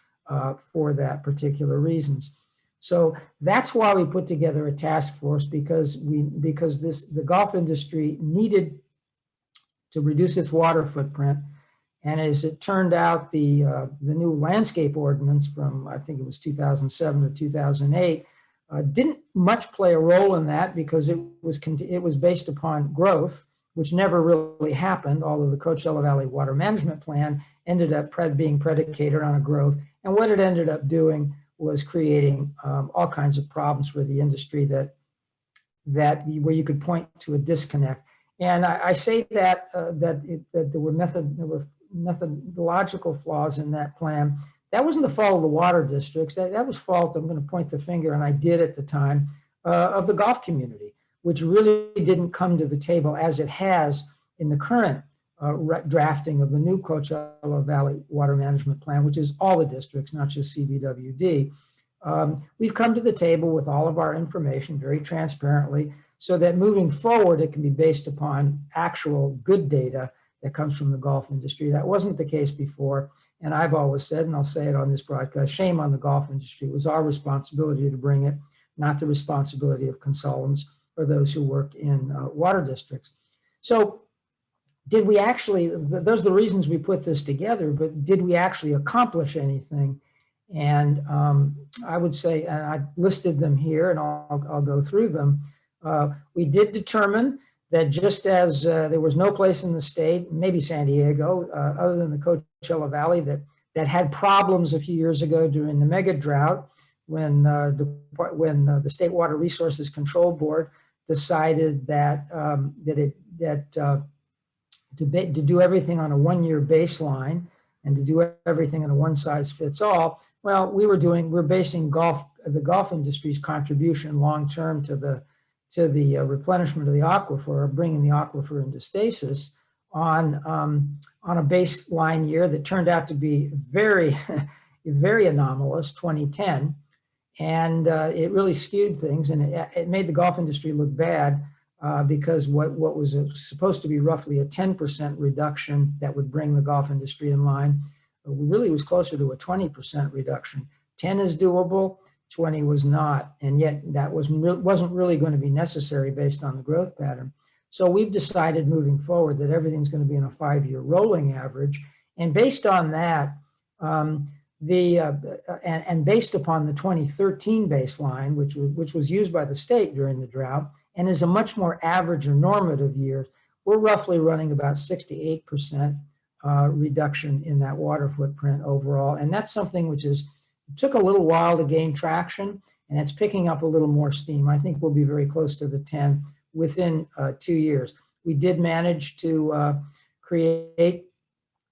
F: for that particular reasons. So that's why we put together a task force, because the golf industry needed to reduce its water footprint. And as it turned out, the new landscape ordinance from, I think it was 2007 or 2008, didn't much play a role in that, because it was based upon growth, which never really happened, although the Coachella Valley Water Management Plan ended up being predicated on a growth. And what it ended up doing was creating all kinds of problems for the industry where you could point to a disconnect. And I say that there were methodological flaws in that plan. That wasn't the fault of the water districts. That was fault, I'm going to point the finger, and I did at the time, of the golf community, which really didn't come to the table as it has in the current drafting of the new Coachella Valley Water Management Plan, which is all the districts, not just CVWD. We've come to the table with all of our information very transparently so that moving forward, it can be based upon actual good data that comes from the golf industry. That wasn't the case before. And I've always said, and I'll say it on this broadcast, shame on the golf industry. It was our responsibility to bring it, not the responsibility of consultants or those who work in water districts. So did we actually, those are the reasons we put this together, but did we actually accomplish anything? And I would say, and I listed them here, and I'll go through them. We did determine that just as there was no place in the state, maybe San Diego, other than the Coachella Valley, that had problems a few years ago during the mega drought, when the State Water Resources Control Board decided that to do everything on a one-year baseline and to do everything in a one-size-fits-all. Well, we're basing the golf industry's contribution long-term to the replenishment of the aquifer, bringing the aquifer into stasis on a baseline year that turned out to be very, very anomalous, 2010. And it really skewed things, and it made the golf industry look bad because what was supposed to be roughly a 10% reduction that would bring the golf industry in line really was closer to a 20% reduction. 10 is doable, 20 was not, and yet that wasn't really going to be necessary based on the growth pattern. So we've decided moving forward that everything's going to be in a 5-year rolling average, and based on that, and based upon the 2013 baseline, which was used by the state during the drought, and is a much more average or normative year, we're roughly running about 6 to 8% reduction in that water footprint overall, and that's something which took a little while to gain traction, and it's picking up a little more steam. I think we'll be very close to the 10 within 2 years. We did manage to create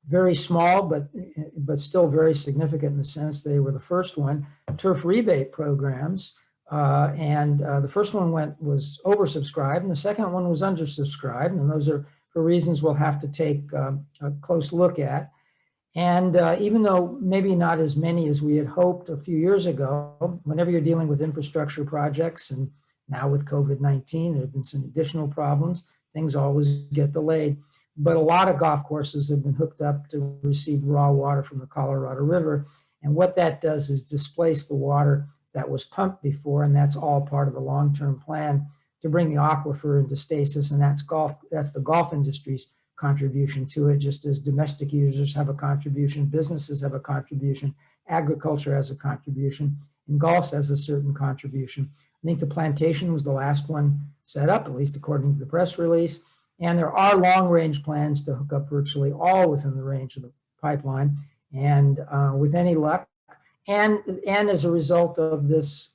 F: very small, but still very significant in the sense they were the first one, turf rebate programs. And the first one was oversubscribed, and the second one was undersubscribed. And those are for reasons we'll have to take a close look at. And even though maybe not as many as we had hoped a few years ago, whenever you're dealing with infrastructure projects, and now with COVID-19, there have been some additional problems, things always get delayed. But a lot of golf courses have been hooked up to receive raw water from the Colorado River. And what that does is displace the water that was pumped before, and that's all part of the long-term plan to bring the aquifer into stasis, and that's the golf industry's contribution to it, just as domestic users have a contribution, businesses have a contribution, agriculture has a contribution, and golf has a certain contribution. I think the plantation was the last one set up, at least according to the press release, and there are long-range plans to hook up virtually all within the range of the pipeline, and with any luck, and as a result of this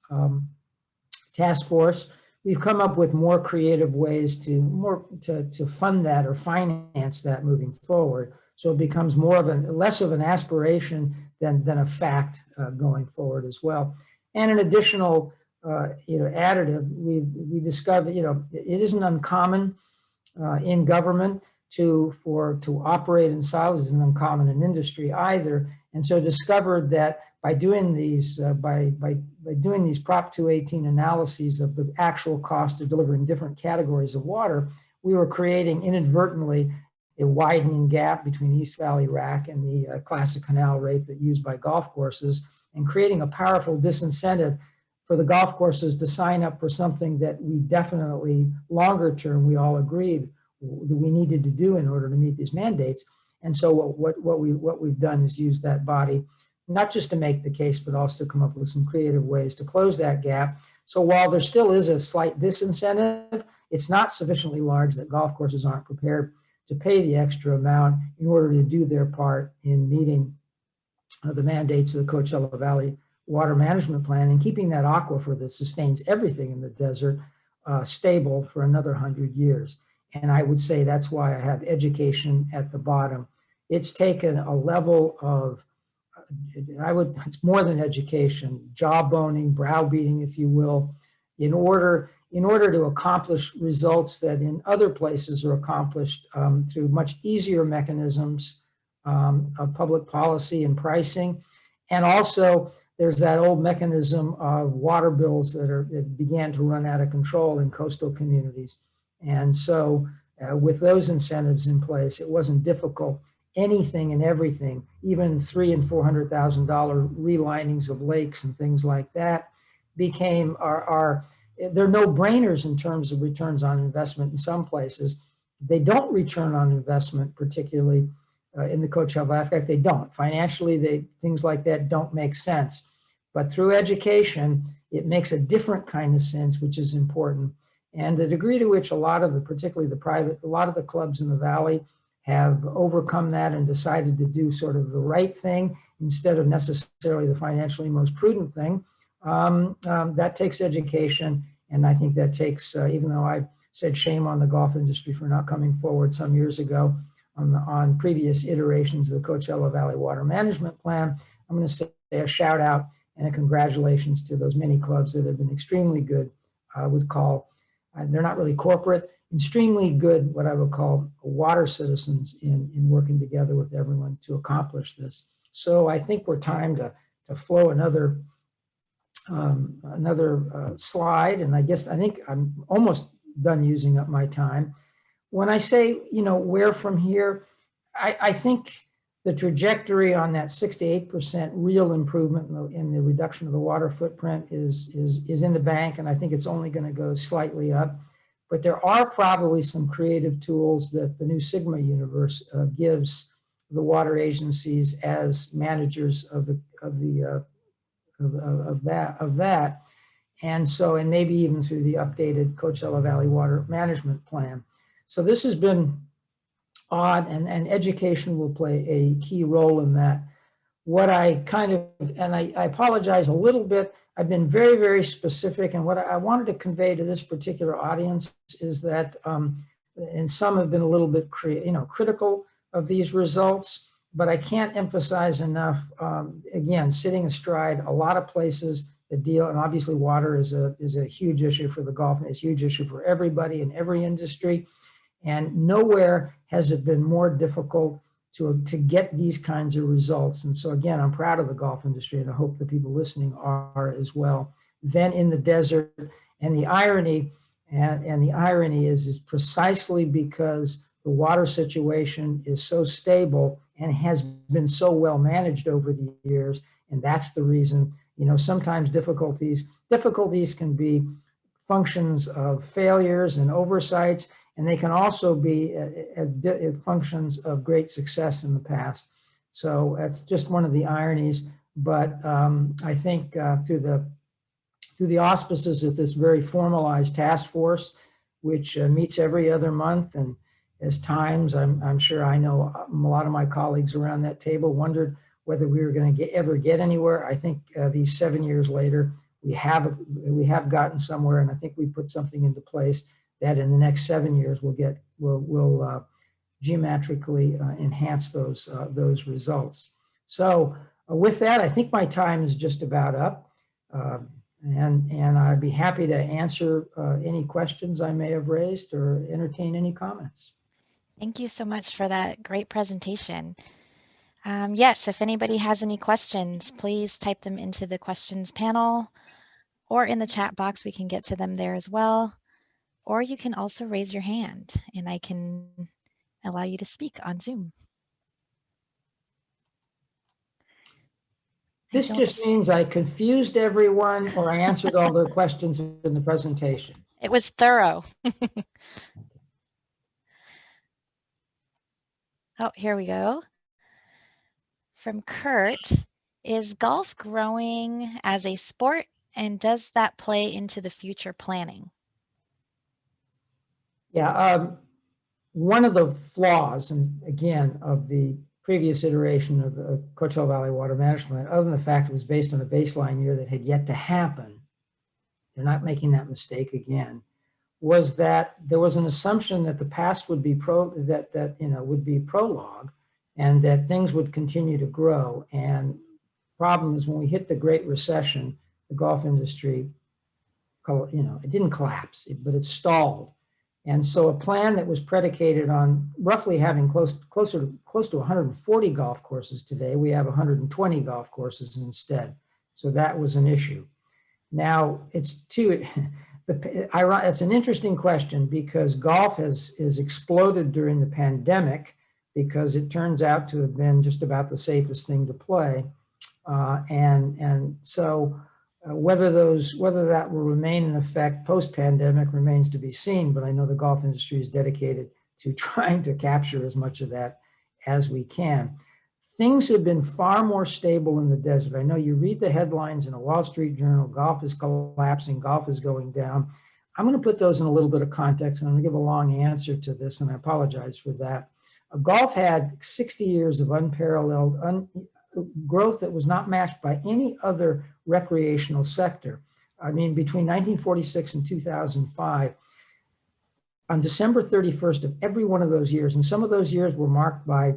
F: task force, we've come up with more creative ways to fund that or finance that moving forward. So it becomes less of an aspiration than a fact going forward as well. And an additional additive, we discovered, it isn't uncommon in government to operate in silos, isn't uncommon in industry either. And so discovered that by doing these Prop 218 analyses of the actual cost of delivering different categories of water, we were creating inadvertently a widening gap between East Valley RAC and the classic canal rate that used by golf courses, and creating a powerful disincentive for the golf courses to sign up for something that we definitely longer term we all agreed that we needed to do in order to meet these mandates. And so what we've done is use that body not just to make the case, but also to come up with some creative ways to close that gap. So while there still is a slight disincentive, it's not sufficiently large that golf courses aren't prepared to pay the extra amount in order to do their part in meeting the mandates of the Coachella Valley Water Management Plan and keeping that aquifer that sustains everything in the desert stable for another 100 years. And I would say that's why I have education at the bottom. it's taken a level of, it's more than education, jawboning, browbeating, if you will, in order to accomplish results that in other places are accomplished through much easier mechanisms of public policy and pricing. And also, there's that old mechanism of water bills that began to run out of control in coastal communities. And so with those incentives in place, it wasn't difficult. Anything and everything, even $300,000 and $400,000 relinings of lakes and things like that, became they're no-brainers in terms of returns on investment in some places. They don't return on investment, particularly in the Coachella Valley. In fact, they don't. Financially, things like that don't make sense. But through education, it makes a different kind of sense, which is important. And the degree to which a lot of a lot of the clubs in the Valley have overcome that and decided to do sort of the right thing instead of necessarily the financially most prudent thing, that takes education. And I think that takes, even though I said shame on the golf industry for not coming forward some years ago on previous iterations of the Coachella Valley Water Management Plan, I'm going to say a shout out and a congratulations to those many clubs that have been extremely good. I would call, they're not really corporate, extremely good, what I would call water citizens in working together with everyone to accomplish this. So I think we're time to flow another slide. And I think I'm almost done using up my time. When I say, where from here, I think the trajectory on that 6 to 8% real improvement in the reduction of the water footprint is in the bank. And I think it's only going to go slightly up. But there are probably some creative tools that the new Sigma universe gives the water agencies as managers of that. And so, and maybe even through the updated Coachella Valley Water Management Plan. So this has been odd, and education will play a key role in that. What I I apologize a little bit, I've been very, very specific, and what I wanted to convey to this particular audience is that, and some have been a little bit critical of these results, but I can't emphasize enough, again, sitting astride a lot of places that deal, and obviously water is a huge issue for the golf, and it's a huge issue for everybody in every industry, and nowhere has it been more difficult to get these kinds of results. And so again, I'm proud of the golf industry, and I hope the people listening are as well. Then in the desert, and the irony is precisely because the water situation is so stable and has been so well managed over the years, and that's the reason, sometimes difficulties can be functions of failures and oversights, and they can also be functions of great success in the past. So that's just one of the ironies. But I think through the auspices of this very formalized task force, which meets every other month, and as times, I'm sure I know a lot of my colleagues around that table wondered whether we were going to ever get anywhere. I think these 7 years later, we have gotten somewhere, and I think we put something into place that in the next 7 years will geometrically enhance those results. So with that, I think my time is just about up, and I'd be happy to answer any questions I may have raised or entertain any comments.
A: Thank you so much for that great presentation. Yes, if anybody has any questions, please type them into the questions panel or in the chat box. We can get to them there as well. Or you can also raise your hand and I can allow you to speak on Zoom.
F: This just means I confused everyone or I answered all their questions in the presentation.
A: It was thorough. Oh, here we go. From Kurt, is golf growing as a sport, and does that play into the future planning?
F: Yeah, one of the flaws, and again, of the previous iteration of the Coachella Valley Water Management, other than the fact it was based on a baseline year that had yet to happen, they're not making that mistake again, was that there was an assumption that the past would be prologue, and that things would continue to grow. And problem is, when we hit the Great Recession, the golf industry, it didn't collapse, but it stalled. And so a plan that was predicated on roughly having close to 140 golf courses today, we have 120 golf courses instead. So that was an issue. Now it's an interesting question, because golf has exploded during the pandemic, because it turns out to have been just about the safest thing to play. So whether that will remain in effect post-pandemic remains to be seen, but I know the golf industry is dedicated to trying to capture as much of that as we can. Things have been far more stable in the desert. I know you read the headlines in a Wall Street Journal, golf is collapsing, golf is going down. I'm going to put those in a little bit of context, and I'm going to give a long answer to this, and I apologize for that. Golf had 60 years of unparalleled growth that was not matched by any other recreational sector. I mean, between 1946 and 2005, on December 31st of every one of those years, and some of those years were marked by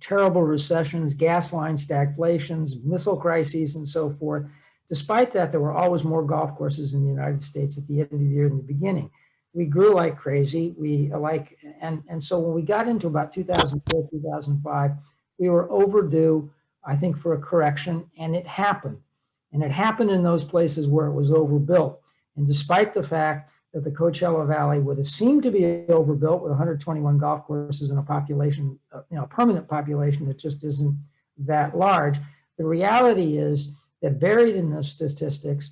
F: terrible recessions, gas line stagflations, missile crises, and so forth. Despite that, there were always more golf courses in the United States at the end of the year than the beginning. We grew like crazy. And so when we got into about 2004, 2005, we were overdue, I think, for a correction, and it happened. And it happened in those places where it was overbuilt. And despite the fact that the Coachella Valley would have seemed to be overbuilt with 121 golf courses and a population, permanent population that just isn't that large, the reality is that buried in those statistics,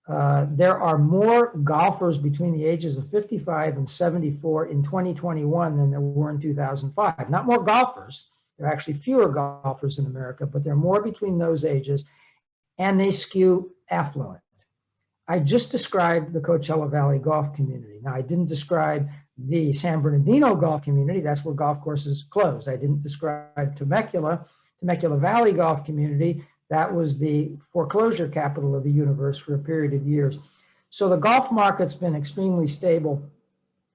F: there are more golfers between the ages of 55 and 74 in 2021 than there were in 2005. Not more golfers. There are actually fewer golfers in America, but there are more between those ages, and they skew affluent. I just described the Coachella Valley golf community. Now, I didn't describe the San Bernardino golf community. That's where golf courses closed. I didn't describe Temecula Valley golf community. That was the foreclosure capital of the universe for a period of years. So the golf market's been extremely stable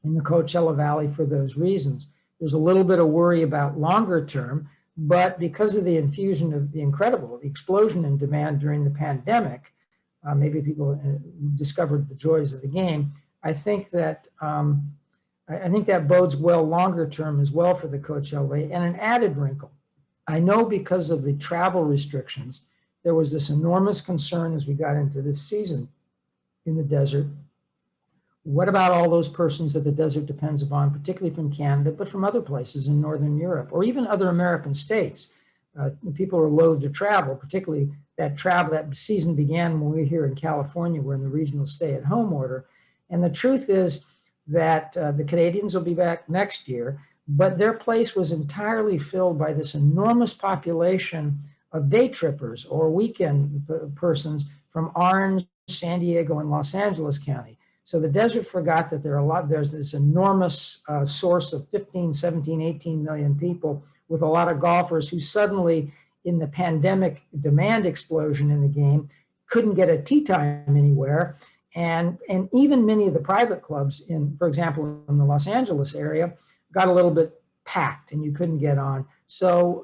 F: in the Coachella Valley for those reasons. There's a little bit of worry about longer term, but because of the infusion of the explosion in demand during the pandemic, maybe people discovered the joys of the game. I think that bodes well longer term as well for the Coachella Valley. And an added wrinkle, I know because of the travel restrictions, there was this enormous concern as we got into this season in the desert. What about all those persons that the desert depends upon, particularly from Canada, but from other places in Northern Europe, or even other American states? People are loath to travel, particularly that season began when we were here in California. We're in the regional stay-at-home order. And the truth is that the Canadians will be back next year, but their place was entirely filled by this enormous population of day trippers or weekend persons from Orange, San Diego, and Los Angeles County. So the desert forgot that there's this enormous source of 15, 17, 18 million people with a lot of golfers who suddenly, in the pandemic demand explosion in the game, couldn't get a tee time anywhere. And even many of the private clubs for example, in the Los Angeles area, got a little bit packed and you couldn't get on. So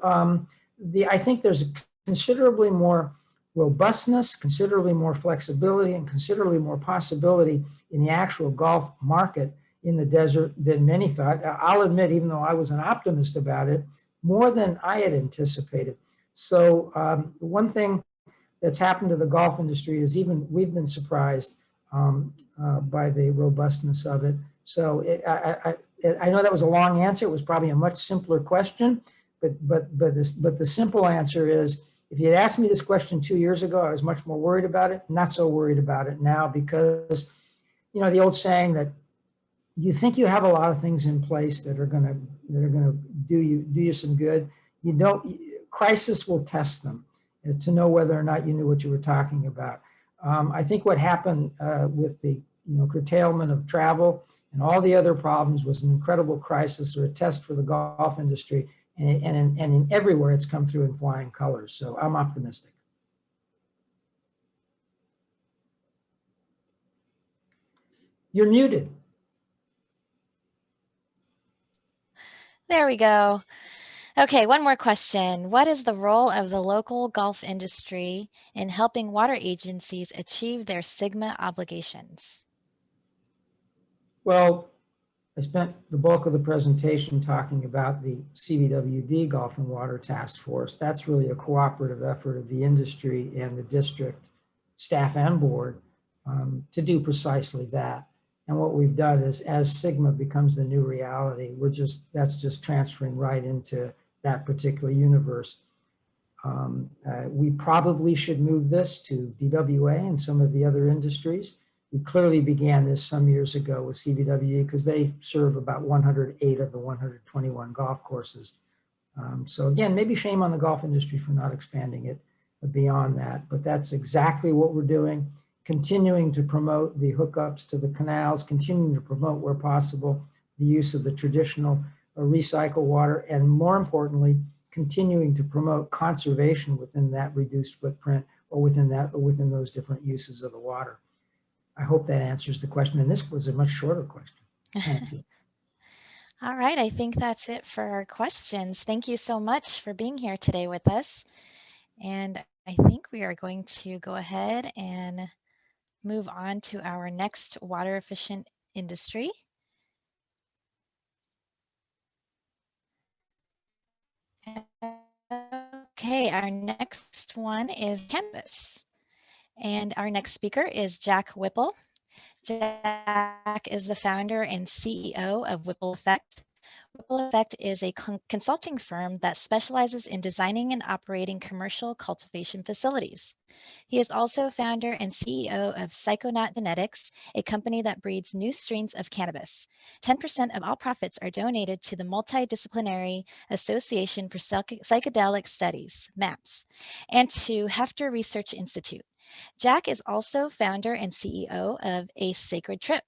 F: I think there's considerably more robustness, considerably more flexibility, and considerably more possibility in the actual golf market in the desert than many thought. I'll admit, even though I was an optimist about it, more than I had anticipated. So one thing that's happened to the golf industry is we've been surprised by the robustness of it. So I know that was a long answer. It was probably a much simpler question, but the simple answer is, if you had asked me this question 2 years ago, I was much more worried about it. Not so worried about it now, because the old saying that you think you have a lot of things in place that are gonna do you some good. You don't. Crisis will test them to know whether or not you knew what you were talking about. I think what happened with the curtailment of travel and all the other problems was an incredible crisis or a test for the golf industry, and in everywhere it's come through in flying colors. So I'm optimistic. You're muted.
A: There we go. Okay, one more question. What is the role of the local golf industry in helping water agencies achieve their SGMA obligations?
F: Well, I spent the bulk of the presentation talking about the CVWD Golf and Water Task Force. That's really a cooperative effort of the industry and the district staff and board to do precisely that. And what we've done is, as SGMA becomes the new reality, that's just transferring right into that particular universe. We probably should move this to DWA and some of the other industries. We clearly began this some years ago with CVWD because they serve about 108 of the 121 golf courses. So again, maybe shame on the golf industry for not expanding it beyond that, but that's exactly what we're doing. Continuing to promote the hookups to the canals, continuing to promote where possible the use of the traditional recycled water, and more importantly, continuing to promote conservation within that reduced footprint or within those different uses of the water. I hope that answers the question. And this was a much shorter question. Thank you.
A: All right, I think that's it for our questions. Thank you so much for being here today with us. And I think we are going to go ahead and move on to our next water efficient industry. Okay, our next one is cannabis. And our next speaker is Jack Whipple. Jack is the founder and CEO of Whipple Effect. Whipple Effect is a consulting firm that specializes in designing and operating commercial cultivation facilities. He is also founder and CEO of Psychonaut Genetics, a company that breeds new strains of cannabis. 10% of all profits are donated to the Multidisciplinary Association for Psychedelic Studies, MAPS, and to Hefter Research Institute. Jack is also founder and CEO of A Sacred Trip.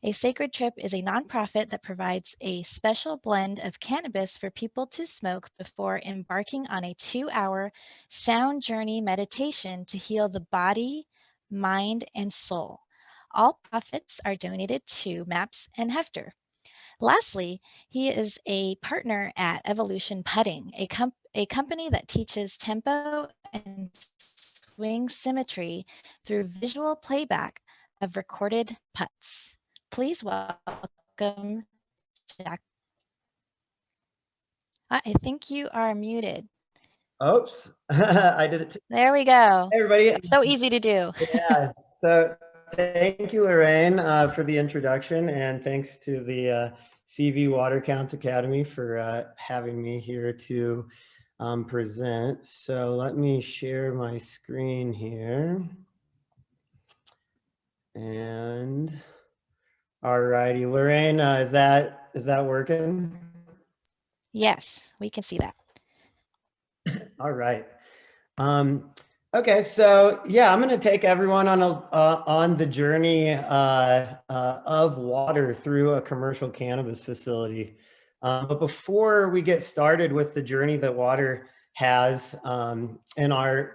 A: A Sacred Trip is a nonprofit that provides a special blend of cannabis for people to smoke before embarking on a 2-hour sound journey meditation to heal the body, mind, and soul. All profits are donated to MAPS and Hefter. Lastly, he is a partner at Evolution Putting, a company that teaches tempo and swing symmetry through visual playback of recorded putts. Please welcome Jack. I think you are muted.
G: Oops, I did it too.
A: There we go.
G: Hey, everybody.
A: So easy to do.
G: Yeah, so thank you, Lorraine, for the introduction, and thanks to the CV Water Counts Academy for having me here to present. So let me share my screen here. And all righty, Lorraine, is that working?
A: Yes, we can see that.
G: All right. Okay, so yeah, I'm going to take everyone on the journey of water through a commercial cannabis facility. But before we get started with the journey that water has in our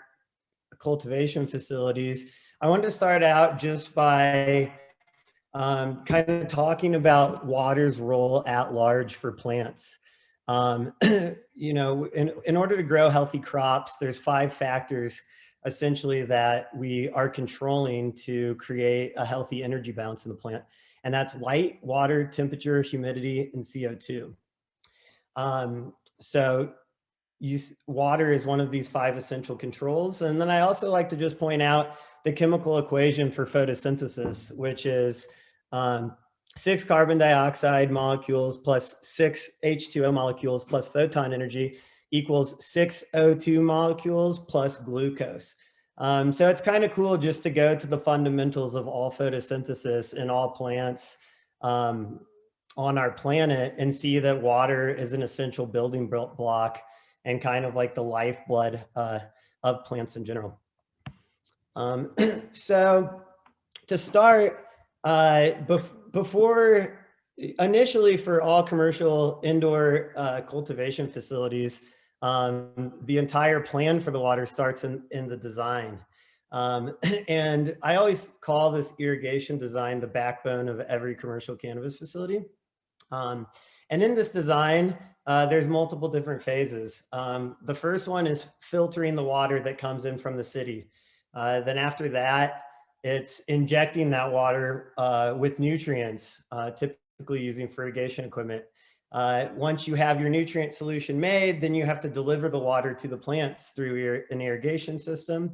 G: cultivation facilities, I wanted to start out just by kind of talking about water's role at large for plants. You know, in order to grow healthy crops, there's 5 factors essentially that we are controlling to create a healthy energy balance in the plant. And that's light, water, temperature, humidity, and CO2. So water is one of these 5 essential controls. And then I also like to just point out the chemical equation for photosynthesis, which is 6 carbon dioxide molecules plus 6 H2O molecules plus photon energy equals 6 O2 molecules plus glucose. So it's kind of cool just to go to the fundamentals of all photosynthesis in all plants on our planet and see that water is an essential building block and kind of like the lifeblood of plants in general. So to start, before initially for all commercial indoor cultivation facilities, the entire plan for the water starts in the design. And I always call this irrigation design the backbone of every commercial cannabis facility. And in this design, there's multiple different phases. The first one is filtering the water that comes in from the city. Then after that, it's injecting that water with nutrients, typically using fertigation equipment. Once you have your nutrient solution made, then you have to deliver the water to the plants through an irrigation system.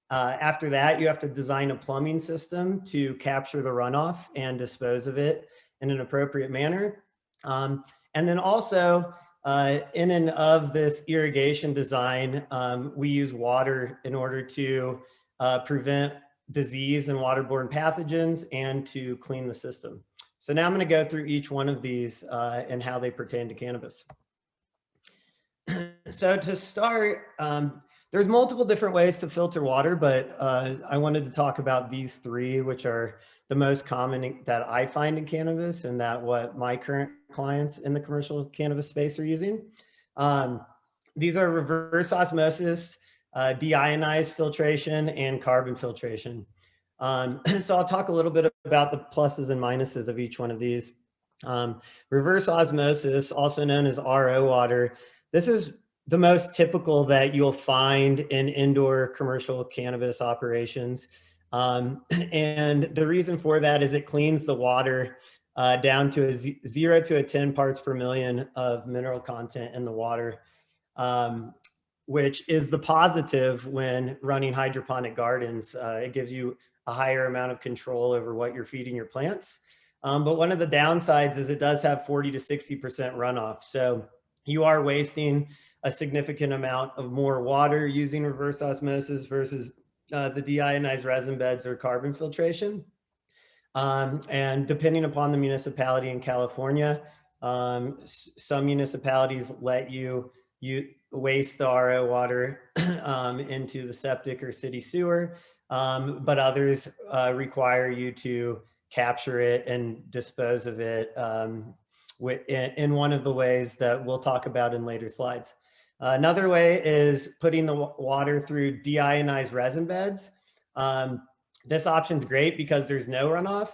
G: After that, you have to design a plumbing system to capture the runoff and dispose of it in an appropriate manner. And then also, in and of this irrigation design, we use water in order to prevent disease and waterborne pathogens and to clean the system. So now I'm going to go through each one of these and how they pertain to cannabis. So to start, there's multiple different ways to filter water, but I wanted to talk about these three, which are the most common that I find in cannabis and that what my current clients in the commercial cannabis space are using. These are reverse osmosis, deionized filtration, and carbon filtration. So I'll talk a little bit about the pluses and minuses of each one of these. Reverse osmosis, also known as RO water, this is the most typical that you'll find in indoor commercial cannabis operations. And the reason for that is it cleans the water down to a 0 to 10 parts per million of mineral content in the water, which is the positive when running hydroponic gardens. It gives you a higher amount of control over what you're feeding your plants. But one of the downsides is it does have 40 to 60% runoff. So you are wasting a significant amount of more water using reverse osmosis versus the deionized resin beds or carbon filtration. And depending upon the municipality in California, some municipalities let you waste the RO water into the septic or city sewer, but others require you to capture it and dispose of it in one of the ways that we'll talk about in later slides. Another way is putting the water through deionized resin beds. This option's great because there's no runoff.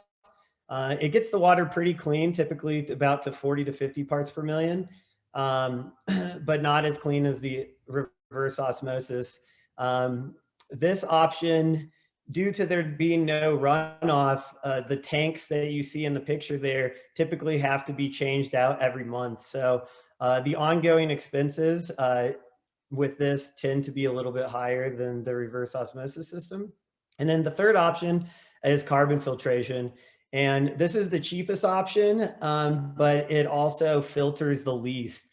G: It gets the water pretty clean, typically about to 40 to 50 parts per million, but not as clean as the reverse osmosis. This option, due to there being no runoff, the tanks that you see in the picture there typically have to be changed out every month. So the ongoing expenses with this tend to be a little bit higher than the reverse osmosis system. And then the third option is carbon filtration. And this is the cheapest option, but it also filters the least.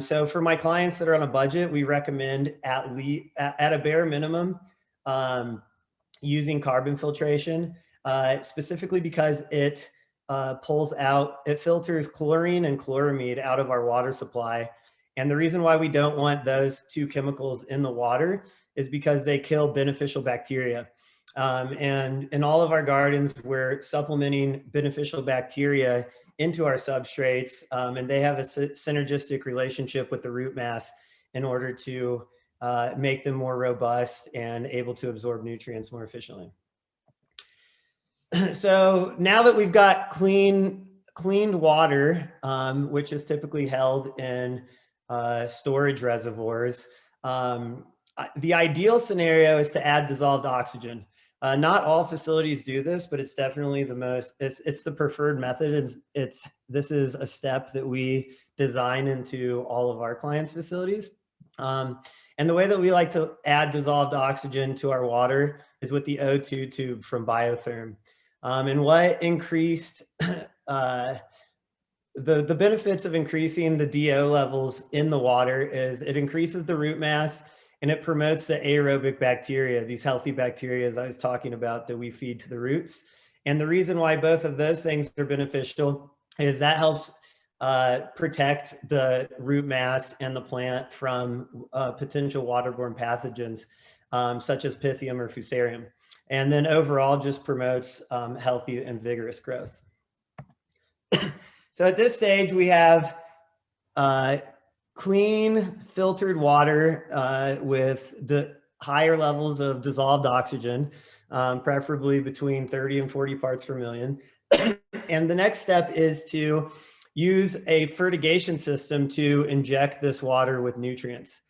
G: So for my clients that are on a budget, we recommend at a bare minimum using carbon filtration, specifically because it filters chlorine and chloramide out of our water supply. And the reason why we don't want those two chemicals in the water is because they kill beneficial bacteria. And in all of our gardens, we're supplementing beneficial bacteria into our substrates, and they have a synergistic relationship with the root mass in order to make them more robust and able to absorb nutrients more efficiently. So now that we've got cleaned water, which is typically held in storage reservoirs, the ideal scenario is to add dissolved oxygen. Not all facilities do this, but it's definitely it's the preferred method. This is a step that we design into all of our clients' facilities. And the way that we like to add dissolved oxygen to our water is with the O2 tube from Biotherm. And what increased the benefits of increasing the DO levels in the water is it increases the root mass and it promotes the aerobic bacteria, these healthy bacteria as I was talking about that we feed to the roots. And the reason why both of those things are beneficial is that helps protect the root mass and the plant from potential waterborne pathogens such as Pythium or Fusarium. And then overall just promotes healthy and vigorous growth. So at this stage, we have clean filtered water with the higher levels of dissolved oxygen, preferably between 30 and 40 parts per million. And the next step is to use a fertigation system to inject this water with nutrients.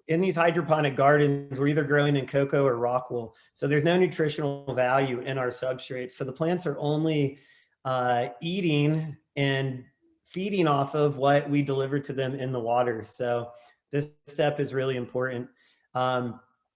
G: In these hydroponic gardens, we're either growing in cocoa or rock wool. So there's no nutritional value in our substrates. So the plants are only eating and feeding off of what we deliver to them in the water. So this step is really important.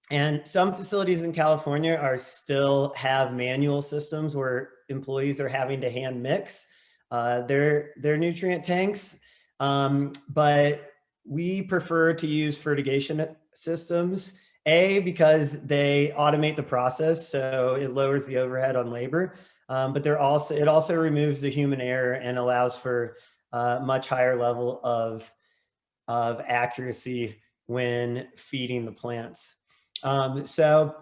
G: And some facilities in California are still have manual systems where employees are having to hand mix their nutrient tanks. But we prefer to use fertigation systems, because they automate the process, so it lowers the overhead on labor. But it also removes the human error and allows for a much higher level of accuracy when feeding the plants. So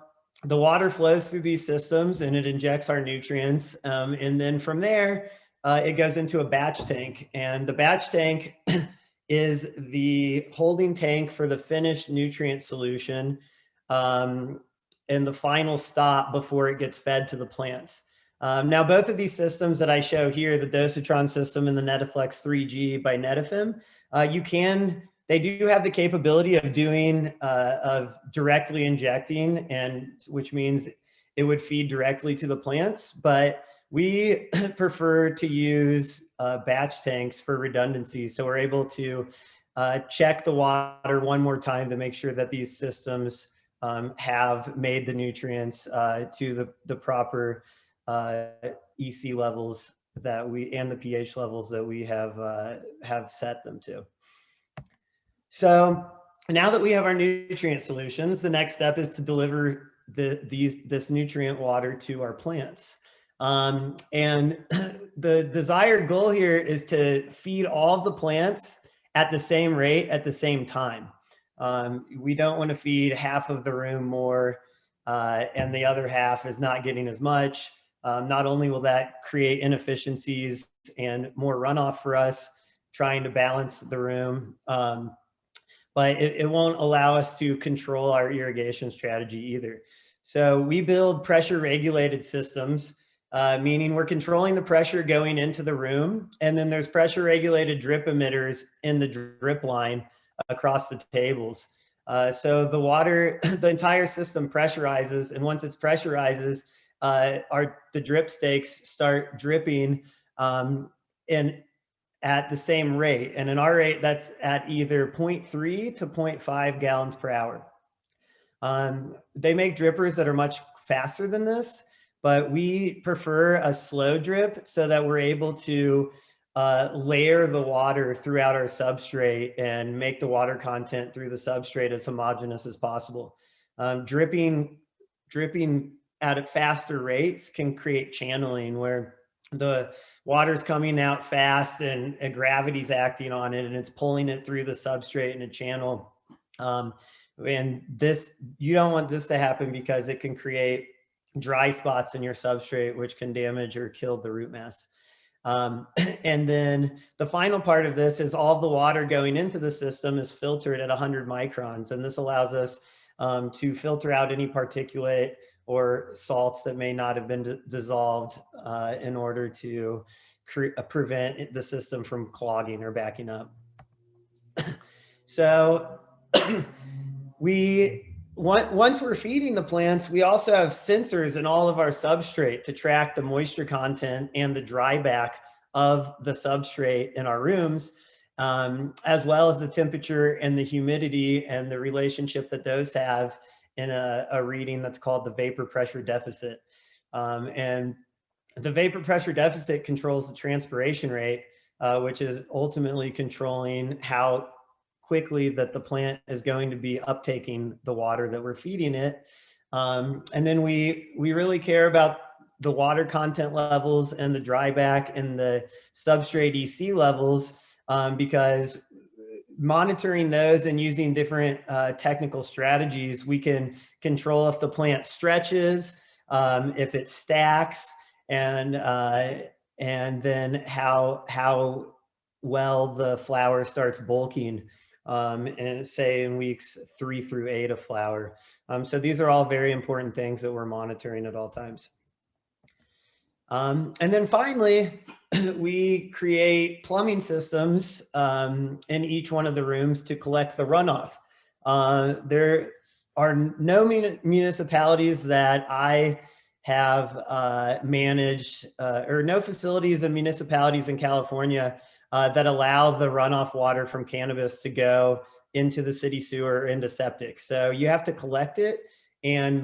G: the water flows through these systems and it injects our nutrients. And then from there, it goes into a batch tank. And the batch tank is the holding tank for the finished nutrient solution and the final stop before it gets fed to the plants. Now, both of these systems that I show here, the Dosatron system and the Netaflex 3G by Netafim, they do have the capability of doing, of directly injecting, and which means it would feed directly to the plants, but we prefer to use batch tanks for redundancy. So we're able to check the water one more time to make sure that these systems have made the nutrients to the proper EC levels and the pH levels that we have set them to. So now that we have our nutrient solutions, the next step is to deliver this nutrient water to our plants. And the desired goal here is to feed all of the plants at the same rate at the same time. We don't want to feed half of the room more and the other half is not getting as much. Not only will that create inefficiencies and more runoff for us trying to balance the room, but it won't allow us to control our irrigation strategy either. So we build pressure regulated systems, meaning we're controlling the pressure going into the room. And then there's pressure regulated drip emitters in the drip line across the tables. So the water, the entire system pressurizes. And once it pressurizes, the drip stakes start dripping at the same rate. And in our rate, that's at either 0.3 to 0.5 gallons per hour. They make drippers that are much faster than this, but we prefer a slow drip so that we're able to layer the water throughout our substrate and make the water content through the substrate as homogeneous as possible. Dripping at faster rates can create channeling where the water's coming out fast and gravity's acting on it and it's pulling it through the substrate in a channel. And you don't want this to happen because it can create dry spots in your substrate, which can damage or kill the root mass. And then the final part of this is all of the water going into the system is filtered at 100 microns. And this allows us to filter out any particulate or salts that may not have been dissolved in order to prevent the system from clogging or backing up. So once we're feeding the plants, we also have sensors in all of our substrate to track the moisture content and the dry back of the substrate in our rooms, as well as the temperature and the humidity and the relationship that those have in a reading that's called the vapor pressure deficit. And the vapor pressure deficit controls the transpiration rate, which is ultimately controlling how quickly that the plant is going to be uptaking the water that we're feeding it. And then we really care about the water content levels and the dry back and the substrate EC levels because monitoring those and using different technical strategies, we can control if the plant stretches, if it stacks, and then how well the flower starts bulking, and say in weeks 3 through 8 of flower. So these are all very important things that we're monitoring at all times. And then finally, we create plumbing systems in each one of the rooms to collect the runoff. There are no municipalities that I have managed, or no facilities and municipalities in California that allow the runoff water from cannabis to go into the city sewer or into septic. So you have to collect it and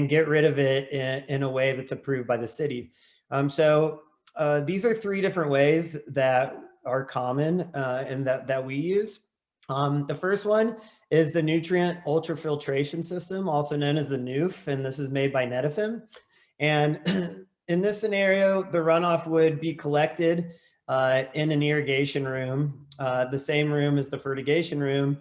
G: get rid of it in a way that's approved by the city. These are three different ways that are common and that we use. The first one is the nutrient ultrafiltration system, also known as the NUF, and this is made by Netafim. And in this scenario, the runoff would be collected in an irrigation room, the same room as the fertigation room,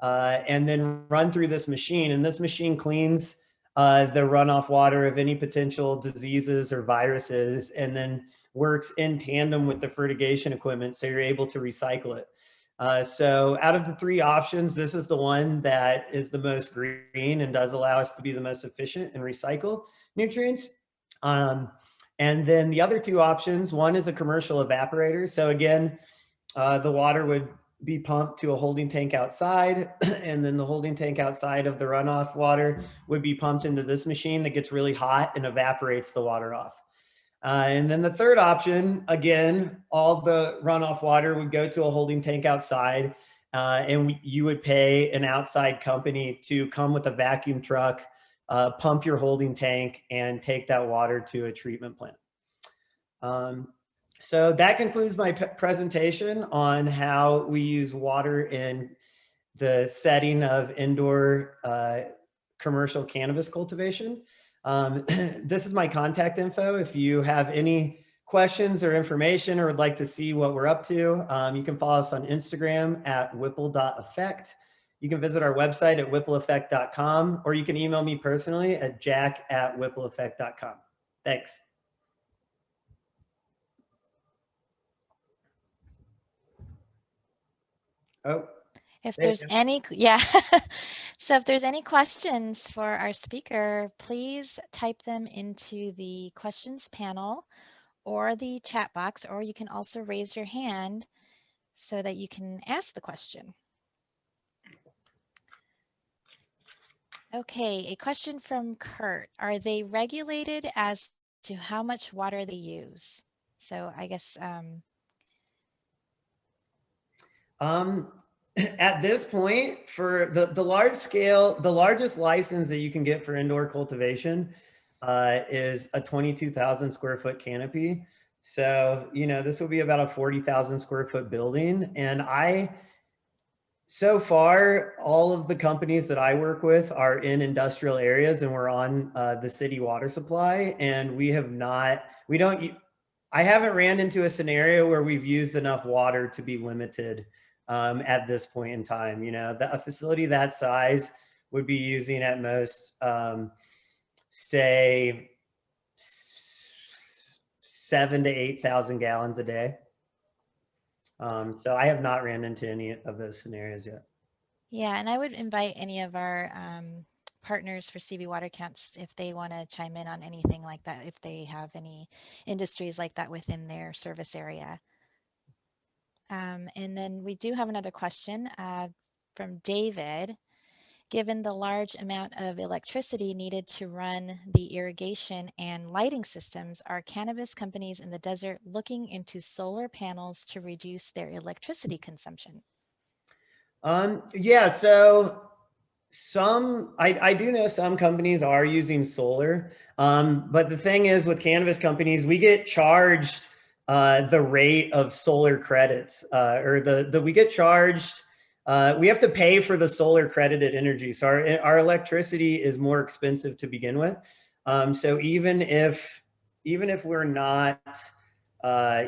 G: and then run through this machine. And this machine cleans the runoff water of any potential diseases or viruses, and then works in tandem with the fertigation equipment, so you're able to recycle it. So out of the three options, this is the one that is the most green and does allow us to be the most efficient and recycle nutrients. And then the other two options, one is a commercial evaporator. So again, the water would be pumped to a holding tank outside, and then the holding tank outside of the runoff water would be pumped into this machine that gets really hot and evaporates the water off. And then the third option, again, all the runoff water would go to a holding tank outside, and you would pay an outside company to come with a vacuum truck, pump your holding tank, and take that water to a treatment plant. So that concludes my presentation on how we use water in the setting of indoor commercial cannabis cultivation. This is my contact info. If you have any questions or information or would like to see what we're up to, you can follow us on Instagram at whipple.effect. You can visit our website at whippleeffect.com, or you can email me personally at jack@whippleeffect.com. Thanks. Oh,
A: If there's any, yeah. So if there's any questions for our speaker, please type them into the questions panel or the chat box, or you can also raise your hand so that you can ask the question. Okay, a question from Kurt. Are they regulated as to how much water they use? So I guess
G: at this point, for the large scale, the largest license that you can get for indoor cultivation is a 22,000 square foot canopy. So, you know, this will be about a 40,000 square foot building. And so far, all of the companies that I work with are in industrial areas, and we're on the city water supply. And I haven't ran into a scenario where we've used enough water to be limited at this point in time. You know, a facility that size would be using at most, say, 7,000 to 8,000 gallons a day. So I have not ran into any of those scenarios yet.
A: yeah, and I would invite any of our partners for CV Water Counts if they want to chime in on anything like that, if they have any industries like that within their service area. And then we do have another question from David. Given the large amount of electricity needed to run the irrigation and lighting systems, are cannabis companies in the desert looking into solar panels to reduce their electricity consumption?
G: Yeah, so I do know some companies are using solar, but the thing is with cannabis companies, we get charged the rate of solar credits, or we get charged. We have to pay for the solar credited energy, so our electricity is more expensive to begin with. So even if we're not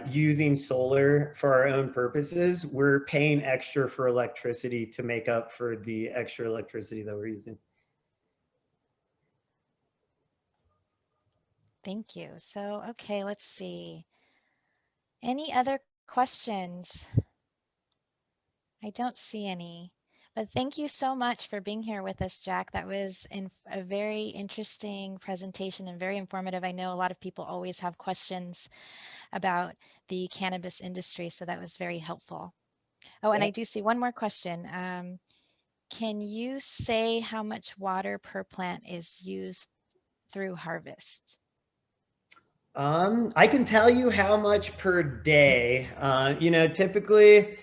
G: using solar for our own purposes, we're paying extra for electricity to make up for the extra electricity that we're using.
A: Thank you. So, okay, let's see. Any other questions? I don't see any, But thank you so much for being here with us, Jack. That was a very interesting presentation and very informative. I know a lot of people always have questions about the cannabis industry, so that was very helpful. Oh, and I do see one more question. Can you say how much water per plant is used through harvest?
G: I can tell you how much per day. Typically,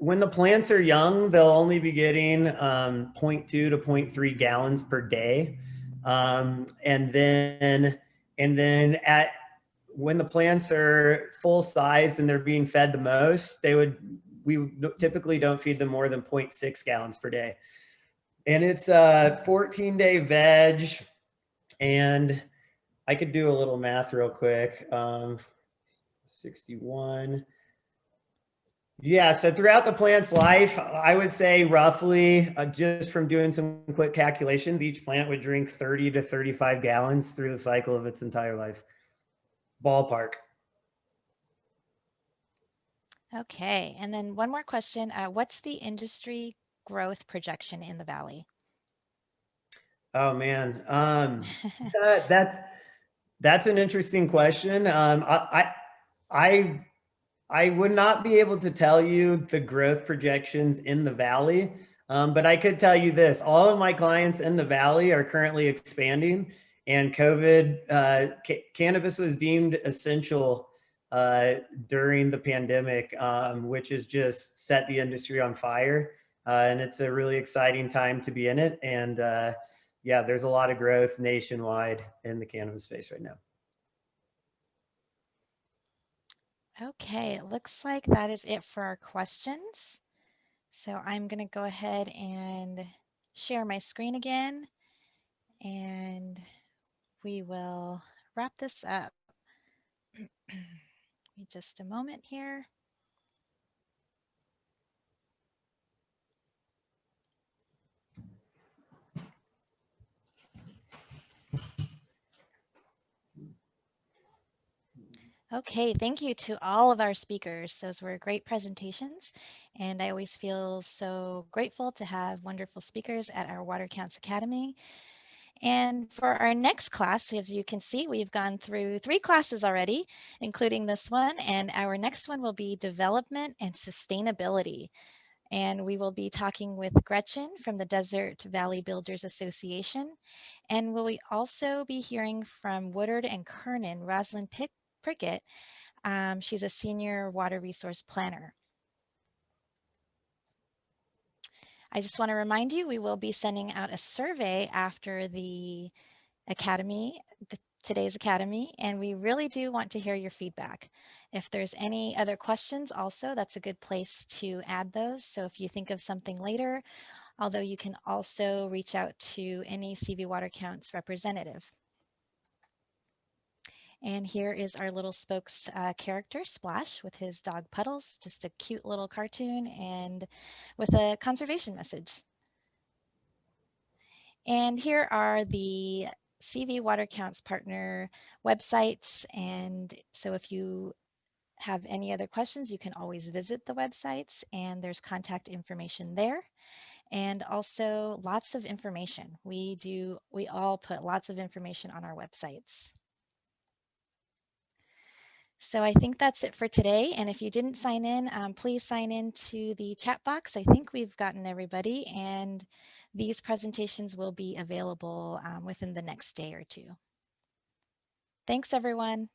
G: when the plants are young, they'll only be getting 0.2 to 0.3 gallons per day. And then at when the plants are full size and they're being fed the most, we typically don't feed them more than 0.6 gallons per day. And it's a 14-day veg. And I could do a little math real quick. 61. Yeah, so throughout the plant's life, I would say roughly, just from doing some quick calculations, each plant would drink 30 to 35 gallons through the cycle of its entire life. Ballpark.
A: Okay, and then one more question. What's the industry growth projection in the Valley?
G: Oh man, that's an interesting question. I would not be able to tell you the growth projections in the Valley, but I could tell you this: all of my clients in the Valley are currently expanding, and cannabis was deemed essential during the pandemic, which has just set the industry on fire. And it's a really exciting time to be in it. And yeah, there's a lot of growth nationwide in the cannabis space right now.
A: Okay, it looks like that is it for our questions. So I'm going to go ahead and share my screen again, and we will wrap this up. Just a moment here. Okay, thank you to all of our speakers. Those were great presentations, and I always feel so grateful to have wonderful speakers at our Water Counts Academy. And for our next class, as you can see, we've gone through 3 classes already, including this one, and our next one will be Development and Sustainability. And we will be talking with Gretchen from the Desert Valley Builders Association. And will we also be hearing from Woodard and Kernan, Rosalind Prickett. She's a senior water resource planner. I just want to remind you, we will be sending out a survey after the Academy, today's Academy, and we really do want to hear your feedback. If there's any other questions also, that's a good place to add those. So if you think of something later, although you can also reach out to any CV Water Counts representative. And here is our little spokes character, Splash, with his dog Puddles, just a cute little cartoon and with a conservation message. And here are the CV Water Counts partner websites. And so if you have any other questions, you can always visit the websites, and there's contact information there. And also lots of information. We all put lots of information on our websites. So I think that's it for today. And if you didn't sign in, please sign in to the chat box. I think we've gotten everybody, and these presentations will be available within the next day or two. Thanks, everyone.